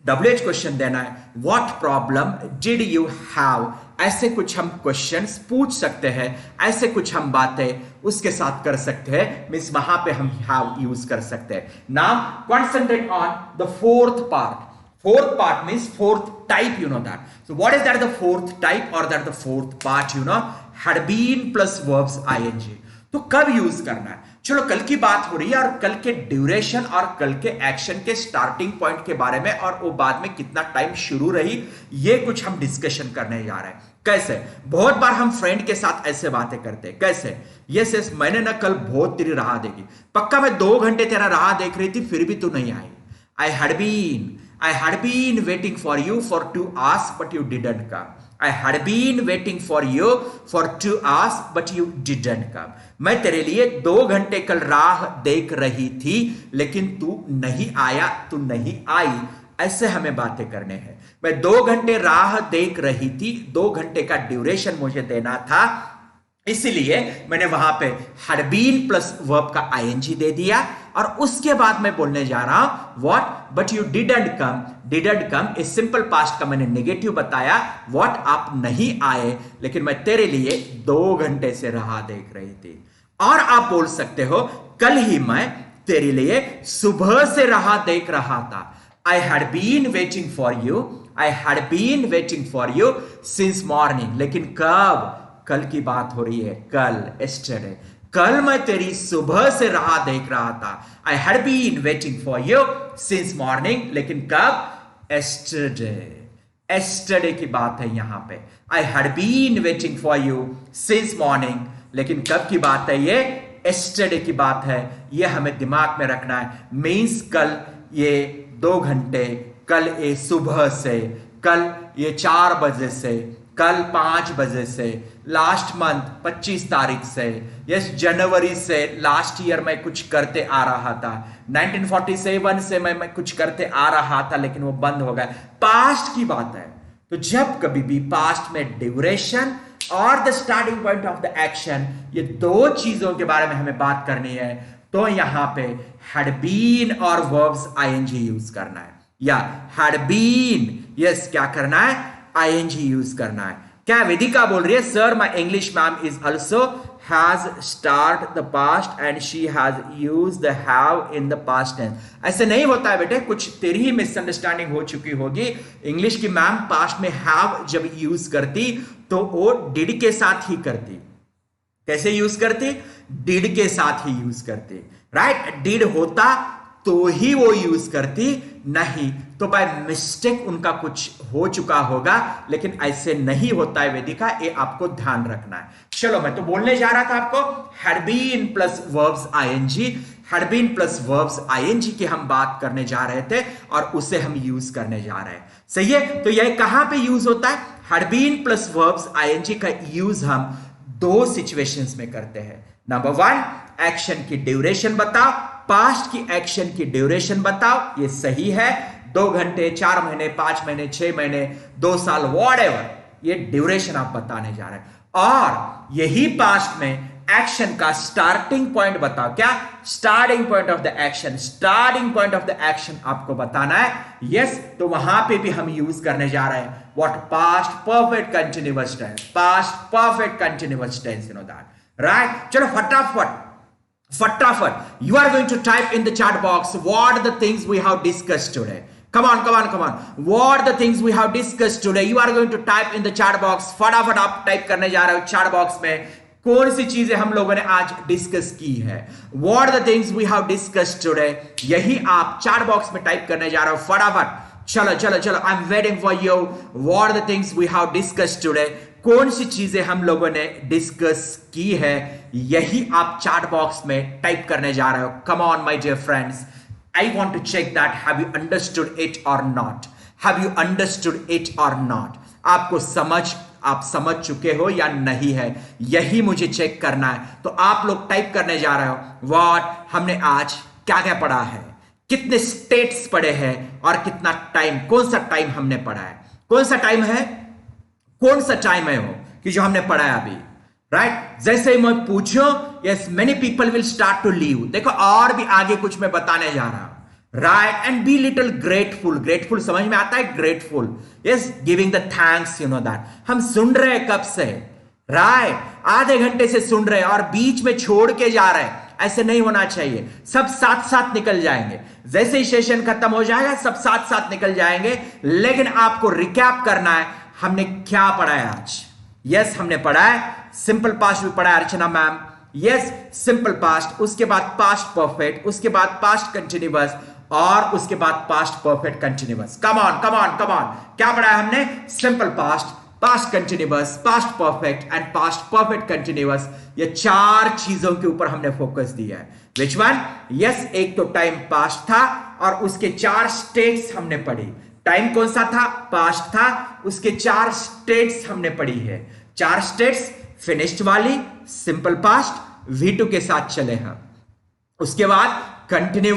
[SPEAKER 1] WH question देना है, what problem did you have. ऐसे कुछ हम questions पूछ सकते हैं, ऐसे कुछ हम बातें उसके साथ कर सकते हैं, मींस वहां पे हम हैव यूज कर सकते हैं। Now concentrate on the fourth part. Fourth part means fourth type, you know that. So what is that? The fourth type और that the fourth part, you know, had been plus verbs ING। तो कब use करना है? चलो, कल की बात हो रही है, और कल के ड्यूरेशन और कल के एक्शन के स्टार्टिंग पॉइंट के बारे में, और वो बाद में कितना टाइम शुरू रही, ये कुछ हम डिस्कशन करने जा रहे हैं। कैसे? बहुत बार हम फ्रेंड के साथ ऐसे बातें करते हैं। कैसे? यस यस, मैंने ना कल बहुत तेरी राह देखी, पक्का मैं 2 घंटे तेरा राह देख रही थी, फिर भी तू नहीं आई। I had been waiting for you for 2 hours, but you didn't come. I had been waiting for you for 2 hours, but you didn't come. मैं तेरे लिए 2 घंटे कल राह देख रही थी, लेकिन तू नहीं आया, तू नहीं आई। ऐसे हमें बातें करने हैं। मैं 2 घंटे राह देख रही थी, 2 घंटे का ड्यूरेशन मुझे देना था, इसलिए मैंने वहां पे had been प्लस वर्ब का ING दे दिया, और उसके बाद मैं बोलने जा रहा हूं what, but you didn't come. Didn't come इस सिंपल पास्ट का मैंने नेगेटिव बताया, what आप नहीं आए, लेकिन मैं तेरे लिए 2 घंटे से राह देख रही थी। और आप बोल सकते हो कल ही मैं तेरे लिए सुबह से राह देख रहा था। I had been waiting for you. I had been waiting for you since morning. लेकिन कब? कल की बात हो रही है, कल, yesterday. कल मैं तेरी सुबह से राह देख रहा था। I had been waiting for you since morning. लेकिन कब? Yesterday. Yesterday की बात है यहां पे। I had been waiting for you since morning. लेकिन कब की बात है ये? Yesterday की बात है। ये हमें दिमाग में रखना है। मीन्स कल ये 2 घंटे, कल ये सुबह से, कल ये 4 बजे से, कल 5 बजे से, लास्ट मंथ 25 तारीख से, यस जनवरी से, लास्ट ईयर मैं कुछ करते आ रहा था, 1947 से मैं कुछ करते आ रहा था, लेकिन वो बंद हो गया। पास्ट की बात है, तो जब कभी भी पास्ट में ड्यूरेशन और the starting point of the action, ये दो चीजों के बारे में हमें बात करनी है, तो यहां पे हैड बीन और वर्ब्स आईएनजी यूज करना है, या हैड बीन, यस क्या करना है, आईएनजी यूज करना है। क्या वेदिका बोल रही है, sir my English ma'am is also has start the past and she has used the have in the past tense. ऐसे नहीं होता है बेटे, कुछ तेरी ही मिसअंडरस्टैंडिंग हो चुकी होगी। इंग्लिश की मैम पास्ट में हैव जब यूज करती तो वो डिड के साथ ही करती। कैसे यूज करती, डिड के साथ ही यूज करती, राइट। डिड होता तो ही वो यूज करती, नहीं तो बाय मिस्टेक उनका कुछ हो चुका होगा, लेकिन ऐसे नहीं होता है वेदिका, ये आपको ध्यान रखना है। चलो मैं तो बोलने जा रहा था आपको had been plus verbs ING, had been plus verbs ING की हम बात करने जा रहे थे और उसे हम यूज करने जा रहे हैं, सही है। तो यह कहां पे यूज होता है, had been plus verbs ING का यूज हम दो सिचुएशंस में करते हैं। नंबर वन, एक्शन की ड्यूरेशन बताओ, पास्ट की एक्शन की ड्यूरेशन बताओ, ये सही है, 2 घंटे, 4 महीने, 5 महीने, 6 महीने, 2 साल, व्हाटएवर, ये ड्यूरेशन आप बताने जा रहे हैं। और यही पास्ट में एक्शन का स्टार्टिंग पॉइंट बताओ, क्या starting point of the action, starting point of the action आपको बताना है, यस। तो वहां पे भी हम यूज करने जा रहे हैं what, past perfect continuous tense, past perfect continuous tense, you know that, right. चलो फटाफट you are going to type in the chat box what are the things we have discussed today. Come on, what are the things we have discussed today? You are going to type in the chat box. फटाफट आप type करने जा रहे हो chat box में, कौन सी चीजें हम लोगों ने आज डिस्कस की है, what are the things we have discussed today, यही आप चैट बॉक्स में टाइप करने जा रहे हो फटाफट। चलो I am waiting for you, what are the things we have discussed today, कौन सी चीजें हम लोगों ने डिस्कस की है, यही आप चैट बॉक्स में टाइप करने जा रहे हो। Come on my dear friends, I want to check that have you understood it or not, have you understood it or not, आपको आप समझ चुके हो या नहीं है, यही मुझे चेक करना है। तो आप लोग टाइप करने जा रहे हो व्हाट, हमने आज क्या क्या पढ़ा है, कितने स्टेट्स पढ़े हैं और कितना टाइम, कौन सा टाइम हमने पढ़ा है, कौन सा टाइम है वो कि जो हमने पढ़ा है अभी, राइट। जैसे ही मैं पूछो, yes many people will start to leave, देखो और भी आगे कुछ मैं बताने जा रहा हूं, right. And be little grateful समझ में आता है, grateful, yes giving the thanks, you know that. हम सुन रहे हैं कब से, राइट, आधे घंटे से सुन रहे हैं और बीच में छोड़ के जा रहे हैं, ऐसे नहीं होना चाहिए, सब साथ साथ निकल जाएंगे। जैसे ही सेशन खत्म हो जाएगा सब साथ साथ निकल जाएंगे, लेकिन आपको रिकैप करना है हमने क्या पढ़ा है आज। यस हमने पढ़ा है सिंपल पास्ट भी पढ़ा है अर्चना मैम, यस सिंपल पास्ट, उसके बाद पास्ट परफेक्ट, उसके बाद पास्ट कंटिन्यूअस और उसके बाद past perfect continuous. Come on क्या पढ़ा है हमने, simple past, past continuous, past perfect and past perfect continuous, ये 4 चीजों के ऊपर हमने फोकस दिया है। विच वन, यस एक तो टाइम पास्ट था और उसके 4 स्टेट्स हमने पढ़ी। टाइम कौन सा था, पास्ट था, उसके 4 स्टेट्स हमने पढ़ी है। 4 स्टेट्स फिनिश्ड वाली, सिंपल पास्ट, V2 के साथ चले हम। उसके बाद कंटिन्यू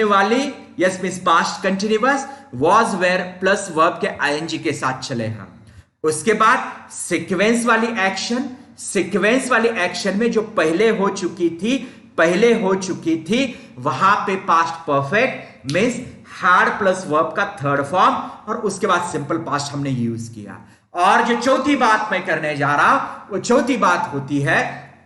[SPEAKER 1] वाली, yes means past continuous, was were plus verb के आईएनजी के साथ चले हम। उसके बाद सीक्वेंस वाली एक्शन में जो पहले हो चुकी थी वहां पे past perfect means had plus verb का थर्ड फॉर्म और उसके बाद सिंपल पास्ट हमने यूज किया। और जो चौथी बात मैं करने जा रहा हूं वो चौथी बात होती है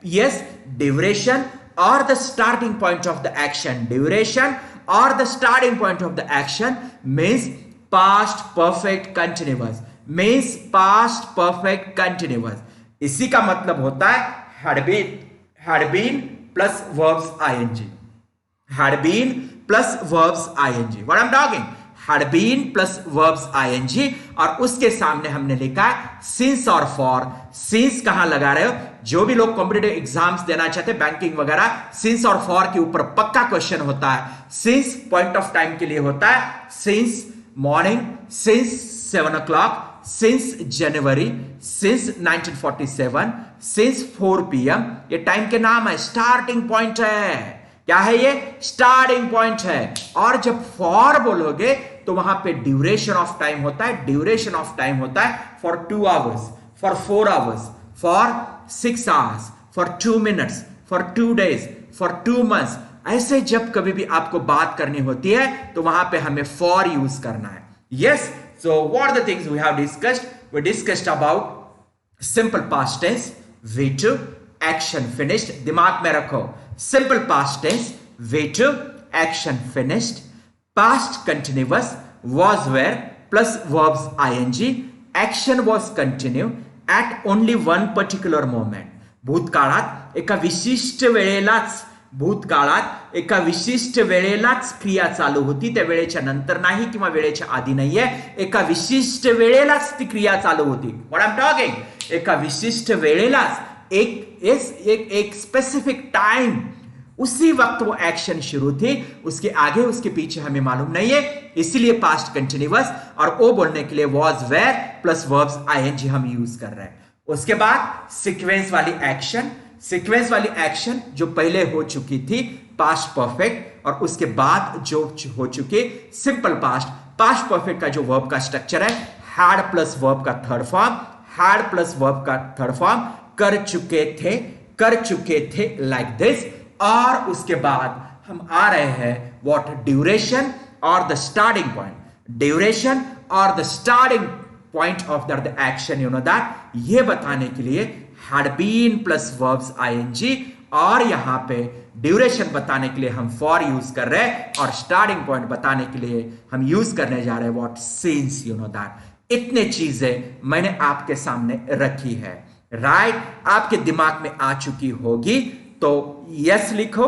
[SPEAKER 1] यस ड्यूरेशन और the starting point of the action. Duration और the starting point of the action means past perfect continuous. इसी का मतलब होता है had been plus verbs ing, had been plus verbs ing, what I'm talking, had been plus verbs ing और उसके सामने हमने लिखा है since और for। since कहां लगा रहे हो, जो भी लोग कॉम्पिटिटिव एग्जाम्स देना चाहते हैं बैंकिंग वगैरह, since और for के ऊपर पक्का क्वेश्चन होता है। since पॉइंट ऑफ टाइम के लिए होता है, since morning, since 7 o'clock, since जनवरी, since 1947, since 4 PM, ये टाइम के नाम है, स्टार्टिंग पॉइंट है। क्या है ये, स्टार्टिंग पॉइंट है। और जब फॉर बोलोगे तो वहां पे ड्यूरेशन ऑफ टाइम होता है, ड्यूरेशन ऑफ टाइम होता है for 2 hours, for 4 hours, for 6 hours, for 2 minutes, for 2 days, for 2 months. ऐसे जब कभी भी आपको बात करनी होती है तो वहां पे हमें फॉर यूज करना है। Yes, so what are the things we have discussed? We discussed about simple past tense, V2, action finished. दिमाग में रखो, simple past tense V2, action finished. Past continuous was where plus verbs ing, action was continue at only one particular moment. भूतकाळात एका विशिष्ट वेळेलाच, भूतकाळात एका विशिष्ट वेळेलाच क्रिया चालू होती, त्या वेळेच्या नंतर नाही किंवा वेळेच्या आधी नाहीये, एका विशिष्ट वेळेलाच ती क्रिया चालू होती. What I am talking? एका विशिष्ट वेळेलाच एक स्पेसिफिक टाइम, उसी वक्त वो एक्शन शुरू थी, उसके आगे उसके पीछे हमें मालूम नहीं है, इसीलिए पास्ट कंटिन्यूअस और ओ बोलने के लिए was were plus verbs ING हम यूज कर रहे हैं. उसके बाद सीक्वेंस वाली एक्शन, सीक्वेंस वाली एक्शन जो पहले हो चुकी थी पास्ट परफेक्ट, और उसके बाद जो हो चुके सिंपल पास्ट. पास्ट परफेक्ट का जो वर्ब का स्ट्रक्चर है हैड प्लस वर्ब का third form, had plus verb का थर्ड फॉर्म, कर चुके थे लाइक दिस. और उसके बाद हम आ रहे हैं व्हाट, ड्यूरेशन और द स्टार्टिंग पॉइंट, ड्यूरेशन और the starting point of the action, you know that, ये बताने के लिए had been plus verbs ING, और यहां पे ड्यूरेशन बताने के लिए हम फॉर यूज कर रहे हैं, और स्टार्टिंग पॉइंट बताने के लिए हम यूज करने जा रहे हैं what, since, you know that. इतने चीजें मैंने आपके सामने रखी है, राइट? आपके दिमाग में आ चुकी होगी तो यस लिखो.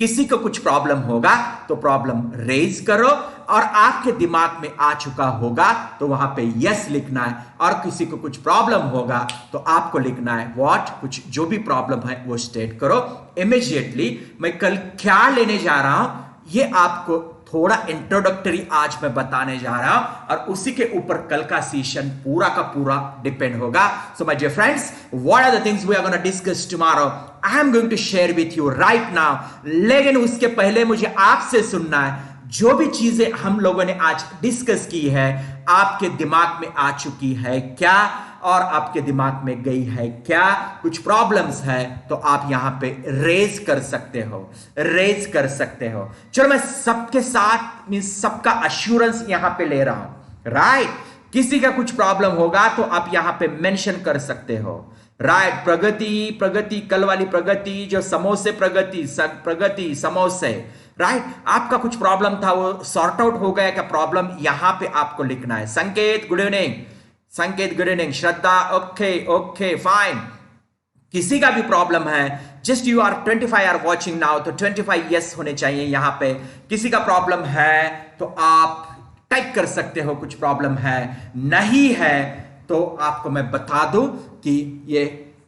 [SPEAKER 1] किसी को कुछ प्रॉब्लम होगा तो प्रॉब्लम रेज करो, और आपके दिमाग में आ चुका होगा तो वहां पे यस लिखना है, और किसी को कुछ प्रॉब्लम होगा तो आपको लिखना है व्हाट, कुछ जो भी प्रॉब्लम है वो स्टेट करो इमीडिएटली. मैं कल क्या लेने जा रहा हूं ये आपको थोड़ा इंट्रोडक्टरी आज मैं बताने जा रहा हूं, और उसी के ऊपर कल का सेशन पूरा का पूरा डिपेंड होगा. So my dear friends, what are the things we are gonna discuss tomorrow, I am going to share with you right now. लेकिन उसके पहले मुझे आपसे सुनना है, जो भी चीजें हम लोगों ने आज डिस्कस की है आपके दिमाग में आ चुकी है क्या, और आपके दिमाग में गई है क्या, कुछ प्रॉब्लम्स है तो आप यहां पे रेज कर सकते हो, रेज कर सकते हो. चलो मैं सबके साथ मींस सबका अश्योरेंस यहां पे ले रहा हूं, राइट? किसी का कुछ प्रॉब्लम होगा तो आप यहां पे मेंशन कर सकते हो, राइट? प्रगति, कल वाली प्रगति, जो समोसे प्रगति समोसे, राइट? आपका कुछ प्रॉब्लम था वो सॉर्ट आउट हो गया क्या प्रॉब्लम, यहां पे आपको लिखना है. Sanket good evening, Sanket good evening. Shraddha okay fine. किसी का भी प्रॉब्लम है, just you are 25 are watching now, तो 25 यस होने चाहिए यहां पे. किसी का प्रॉब्लम है तो आप टाइप कर सकते हो कुछ प्रॉब्लम है, नहीं है तो आपको मैं बता दूं कि ये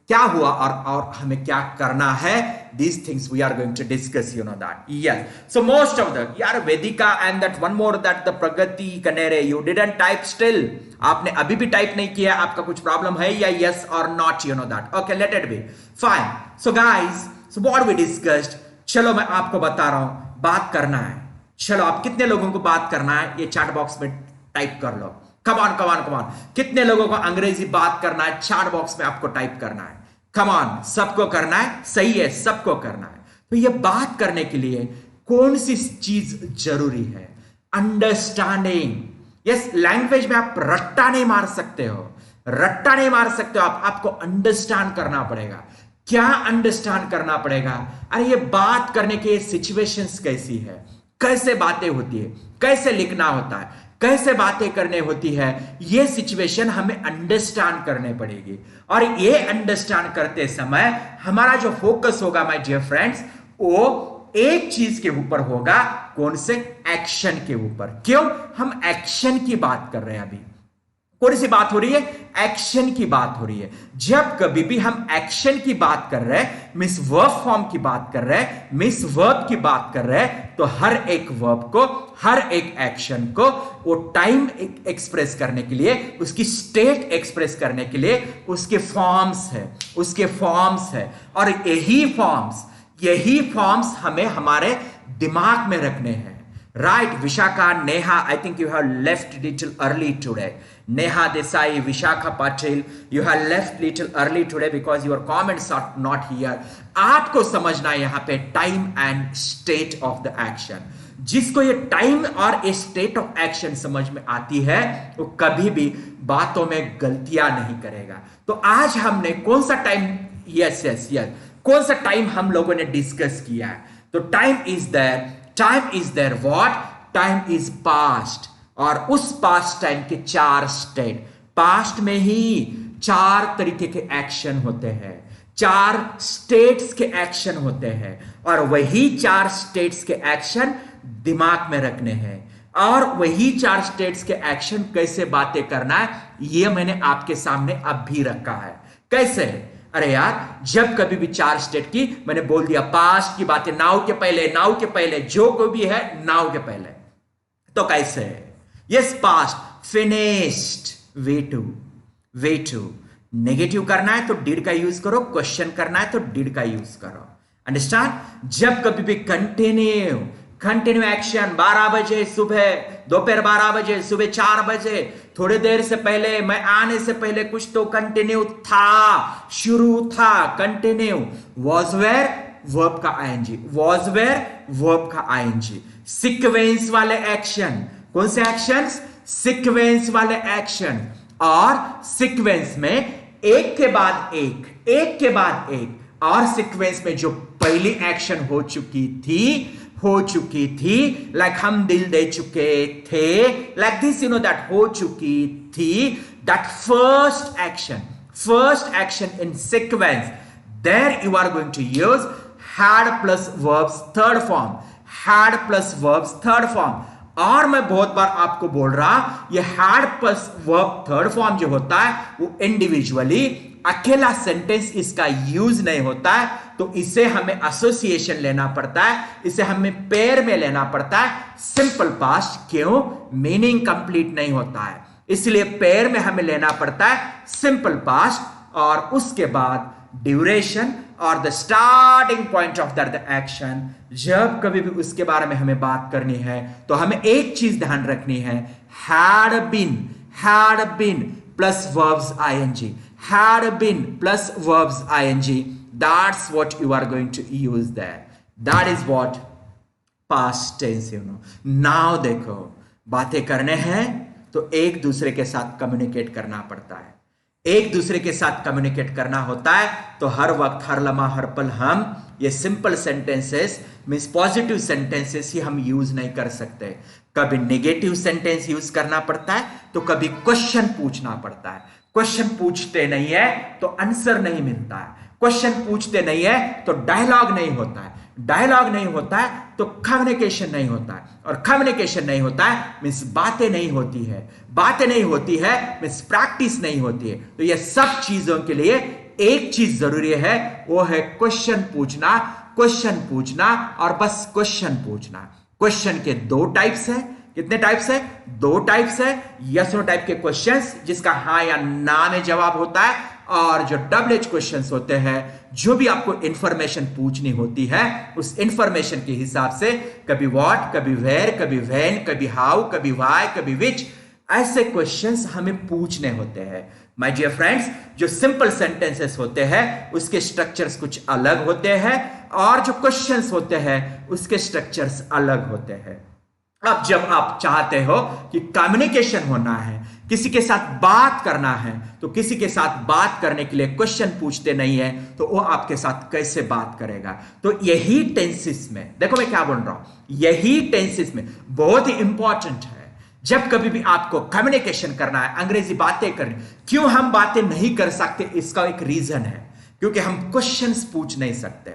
[SPEAKER 1] क्या हुआ और हमें क्या करना है. These things we are going to discuss, you know that. Yes. So most of the यार वेदिका and that one more that the Pragati Kanere, you didn't type still. आपने अभी भी टाइप नहीं किया, आपका कुछ प्रॉब्लम है या yes or not, you know that. Okay, let it be. Fine. So guys, so what we discussed. चलो मैं आपको बता रहा हूं, बात करना है. चलो आप कितने लोगों को बात करना है ये चैट बॉक्स में टाइप कर लो. Come on. कितने लोगों को अंग्रेजी बात करना है चैट बॉक्स में आपको टाइप करना है. कम ऑन, सबको करना है, सही है, सबको करना है. तो ये बात करने के लिए कौन सी चीज जरूरी है? अंडरस्टैंडिंग. यस, लैंग्वेज में आप रट्टा नहीं मार सकते हो, रट्टा नहीं मार सकते हो आप, आपको अंडरस्टैंड करना पड़ेगा. क्या अंडरस्टैंड करना पड़ेगा? अरे ये बात करने की सिचुएशंस कैसी है, कैसे बातें होती है, कैसे लिखना होता है, कैसे बातें करने होती है, ये सिचुएशन हमें अंडरस्टैंड करने पड़ेगी. और ये अंडरस्टैंड करते समय हमारा जो फोकस होगा माय डियर फ्रेंड्स, वो एक चीज के ऊपर होगा. कौन से? एक्शन के ऊपर. क्यों? हम एक्शन की बात कर रहे हैं. अभी कौन सी बात हो रही है? एक्शन की बात हो रही है. जब कभी भी हम एक्शन की बात कर रहे हैं, मिस वर्ब फॉर्म की बात कर रहे हैं, मिस वर्ब की बात कर रहे हैं, तो हर एक वर्ब को, हर एक एक्शन को वो टाइम एक्सप्रेस करने के लिए, उसकी स्टेट एक्सप्रेस करने के लिए उसके फॉर्म्स है, और यही फॉर्म्स हमें हमारे दिमाग में रखने हैं, Right, Vishaka, Neha, I think you have left little early today. Neha Desai, Vishaka Patil, you have left little early today because your comments are not here. आपको समझना है यहाँ पे time and state of the action. जिसको ये time और ये state of action समझ में आती है वो कभी भी बातों में गलतियां नहीं करेगा. तो आज हमने कौन सा टाइम, यस, कौन सा टाइम हम लोगों ने डिस्कस किया है. तो time is there what, time is past. और उस पास्ट टाइम के 4 स्टेट, पास्ट में ही 4 तरीके के एक्शन होते हैं, 4 स्टेट्स के एक्शन होते हैं. और वही 4 स्टेट्स के एक्शन दिमाग में रखने हैं. और वही 4 स्टेट्स के एक्शन कैसे बातें करना है ये मैंने आपके सामने अब भी रखा है. कैसे है? अरे यार, जब कभी भी 4 स्टेट की मैंने बोल दिया, पास्ट की बातें नाउ के पहले, जो कोई भी है नाउ के पहले. तो कैसे है? Yes, past finished, V two. Negative करना है तो डिड का यूज करो, क्वेश्चन करना है तो डिड का यूज करो. अंडरस्टैंड? जब कभी भी कंटिन्यू एक्शन, 12 बजे सुबह, दोपहर 12 बजे, सुबह 4 बजे, थोड़ी देर से पहले, मैं आने से पहले कुछ तो कंटिन्यू था, शुरू था. कंटिन्यू वॉज वेयर, वर्ब का आईएनजी, वॉज वेयर, वर्ब का आईएनजी. सीक्वेंस वाले एक्शन, कौन से एक्शंस? सीक्वेंस वाले एक्शन. और सीक्वेंस में एक के बाद एक, और सीक्वेंस में जो पहली एक्शन हो चुकी थी, लाइक हम दिल दे चुके थे, लाइक दिस, दैट हो चुकी थी, that first action in sequence, there you are going to use had plus verbs third form. और मैं बहुत बार आपको बोल रहा, ये had plus verb third form जो होता है वो इंडिविजुअली अकेला सेंटेंस इसका यूज नहीं होता है. तो इसे हमें एसोसिएशन लेना पड़ता है, इसे हमें पेयर में लेना पड़ता है. सिंपल पास्ट क्यों? मीनिंग कंप्लीट नहीं होता है, इसलिए पेयर में हमें लेना पड़ता है सिंपल पास्ट. और उसके बाद ड्यूरेशन और the starting point of the action. जब कभी भी उसके बारे में हमें बात करनी है तो हमें एक चीज ध्यान रखनी है, had been plus verbs ing, had been plus verbs ing. That's what you are going to use there. That is what past tense, Now देखो, बातें करने हैं तो एक दूसरे के साथ कम्युनिकेट करना पड़ता है. एक दूसरे के साथ कम्युनिकेट करना होता है तो हर वक्त, हर लम्हा, हर पल हम ये simple sentences means positive sentences ही हम यूज नहीं कर सकते. कभी नेगेटिव सेंटेंस यूज करना पड़ता है तो कभी क्वेश्चन पूछना पड़ता है. क्वेश्चन पूछते नहीं है तो आंसर नहीं मिलता है. क्वेश्चन पूछते नहीं है तो डायलॉग नहीं होता है. डायलॉग नहीं होता है तो कम्युनिकेशन नहीं होता है. और कम्युनिकेशन नहीं होता है मींस बातें नहीं होती है. बातें नहीं होती है मींस प्रैक्टिस नहीं होती है. तो ये सब चीजों के लिए एक चीज जरूरी है, वो है क्वेश्चन पूछना और बस क्वेश्चन पूछना. क्वेश्चन के 2 टाइप्स है. कितने टाइप्स है? 2 टाइप्स है. यस नो टाइप के क्वेश्चंस जिसका हाँ या ना में जवाब होता है, और जो WH क्वेश्चंस होते हैं जो भी आपको इंफॉर्मेशन पूछनी होती है उस इंफॉर्मेशन के हिसाब से कभी व्हाट, कभी वेयर, कभी व्हेन, कभी हाउ, कभी व्हाई, कभी विच, ऐसे क्वेश्चंस हमें पूछने होते हैं. माय डियर फ्रेंड्स, जो सिंपल सेंटेंसेस होते हैं उसके स्ट्रक्चर्स कुछ अलग होते हैं और जो क्वेश्चंस होते हैं उसके स्ट्रक्चर्स अलग होते हैं. अब जब आप चाहते हो कि कम्युनिकेशन होना है, किसी के साथ बात करना है, तो किसी के साथ बात करने के लिए क्वेश्चन पूछते नहीं है तो वो आपके साथ कैसे बात करेगा. तो यही टेंसेस में, देखो मैं क्या बोल रहा हूं, यही टेंसेस में बहुत ही इंपॉर्टेंट है. जब कभी भी आपको कम्युनिकेशन करना है, अंग्रेजी बातें करनी, क्यों हम बातें नहीं कर सकते, इसका एक रीजन है, क्योंकि हम क्वेश्चंस पूछ नहीं सकते.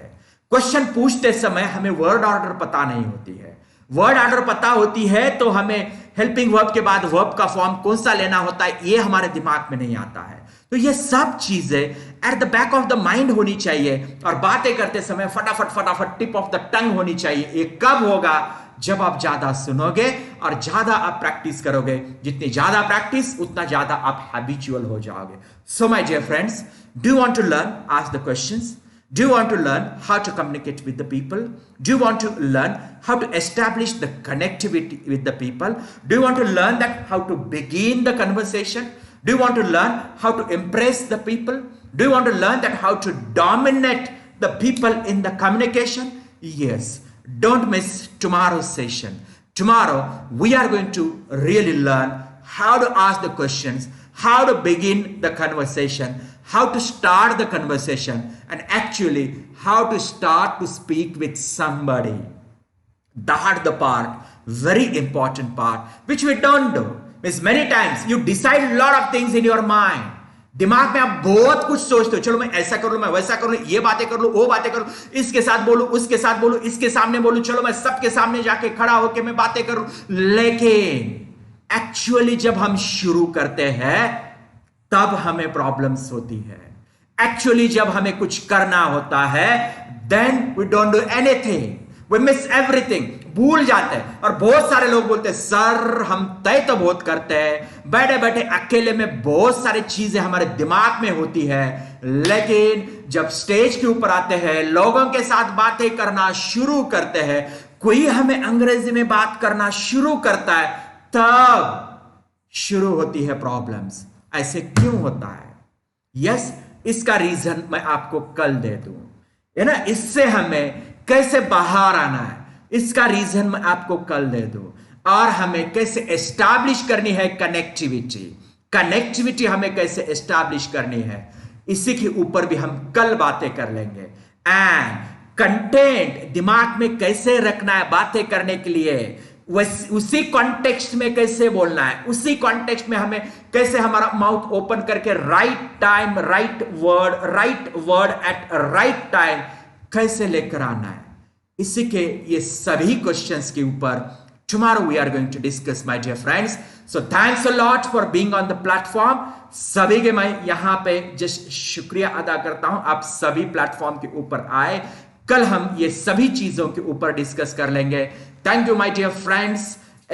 [SPEAKER 1] क्वेश्चन पूछते समय हमें वर्ड ऑर्डर पता नहीं होती है. वर्ड ऑर्डर पता होती है तो हमें हेल्पिंग वर्ब के बाद वर्ब का फॉर्म कौन सा लेना होता है ये हमारे दिमाग में नहीं आता है. तो ये सब चीजें at the back of the mind होनी चाहिए और बातें करते समय फटाफट टिप ऑफ द टंग होनी चाहिए. ये कब होगा? जब आप ज्यादा सुनोगे और ज्यादा आप प्रैक्टिस करोगे. जितनी ज्यादा प्रैक्टिस उतना ज्यादा आप हैबिचुअल हो जाओगे. So my dear friends, do you want to learn? Ask the questions. Do you want to learn how to communicate with the people? Do you want to learn how to establish the connectivity with the people? Do you want to learn that how to begin the conversation? Do you want to learn how to impress the people? Do you want to learn that how to dominate the people in the communication? Yes. Don't miss tomorrow's session. Tomorrow we are going to really learn how to ask the questions, how to begin the conversation, how to start the conversation, and actually how to start to speak with somebody. That's the part, very important part, which we don't do. Means many times you decide a lot of things in your mind. दिमाग में आप बहुत कुछ सोचते हो, चलो मैं ऐसा कर लूं, मैं वैसा कर लूं, ये बातें कर लूं, वो बातें कर लूं, इसके साथ बोलूं, उसके साथ बोलूं, इसके सामने बोलूं, चलो मैं सबके सामने जाके खड़ा होके मैं बातें करूं. लेकिन एक्चुअली जब हम शुरू करते हैं तब हमें प्रॉब्लम्स होती है. एक्चुअली जब हमें कुछ करना होता है then we don't do anything, we miss everything, भूल जाते हैं. और बहुत सारे लोग बोलते हैं सर हम तय तो बहुत करते हैं, बैठे बैठे अकेले में बहुत सारी चीजें हमारे दिमाग में होती है, लेकिन जब स्टेज के ऊपर आते हैं, लोगों के साथ बातें करना शुरू करते हैं, कोई हमें अंग्रेजी में बात करना शुरू करता है, तब शुरू होती है प्रॉब्लम्स. ऐसे क्यों होता है? यस, इसका रीजन मैं आपको कल दे दूं, है ना. इससे हमें कैसे बाहर आना है, इसका रीजन मैं आपको कल दे दूं. और हमें कैसे एस्टैब्लिश करनी है कनेक्टिविटी, कनेक्टिविटी हमें कैसे एस्टैब्लिश करनी है, इसी के ऊपर भी हम कल बातें कर लेंगे. एंड कंटेंट दिमाग में कैसे रखना है बातें करने के लिए, उसी कॉन्टेक्स्ट में कैसे बोलना है, उसी कॉन्टेक्स्ट में हमें कैसे हमारा माउथ ओपन करके right time right word at right time कैसे लेकर आना है, इसी के ये सभी क्वेश्चंस के ऊपर tomorrow we are going to discuss, my dear friends. So thanks a lot for being on the platform. सभी के मैं यहां पे जस्ट शुक्रिया अदा करता हूं, आप सभी प्लेटफॉर्म के ऊपर आए. कल हम ये सभी चीजों के ऊपर डिस्कस कर लेंगे. Thank you, my dear friends.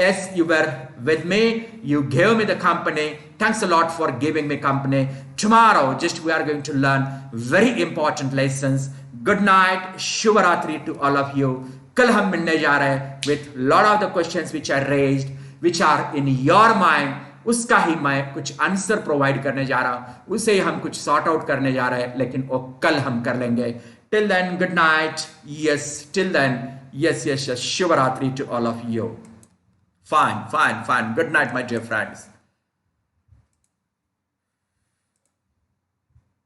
[SPEAKER 1] As you were with me, you gave me the company. Thanks a lot for giving me company. Tomorrow, just we are going to learn very important lessons. Good night. Shubharatri to all of you. कल हम मिलने जा रहे हैं with lot of the questions which are raised, which are in your mind. उसका ही मैं कुछ answer provide करने जा रहा हूं, उसे ही हम कुछ सॉर्ट आउट करने जा रहे हैं, लेकिन वो कल हम कर लेंगे. Till then, good night. Yes, till then, yes. Shubharatri to all of you. Fine. Good night, my dear friends.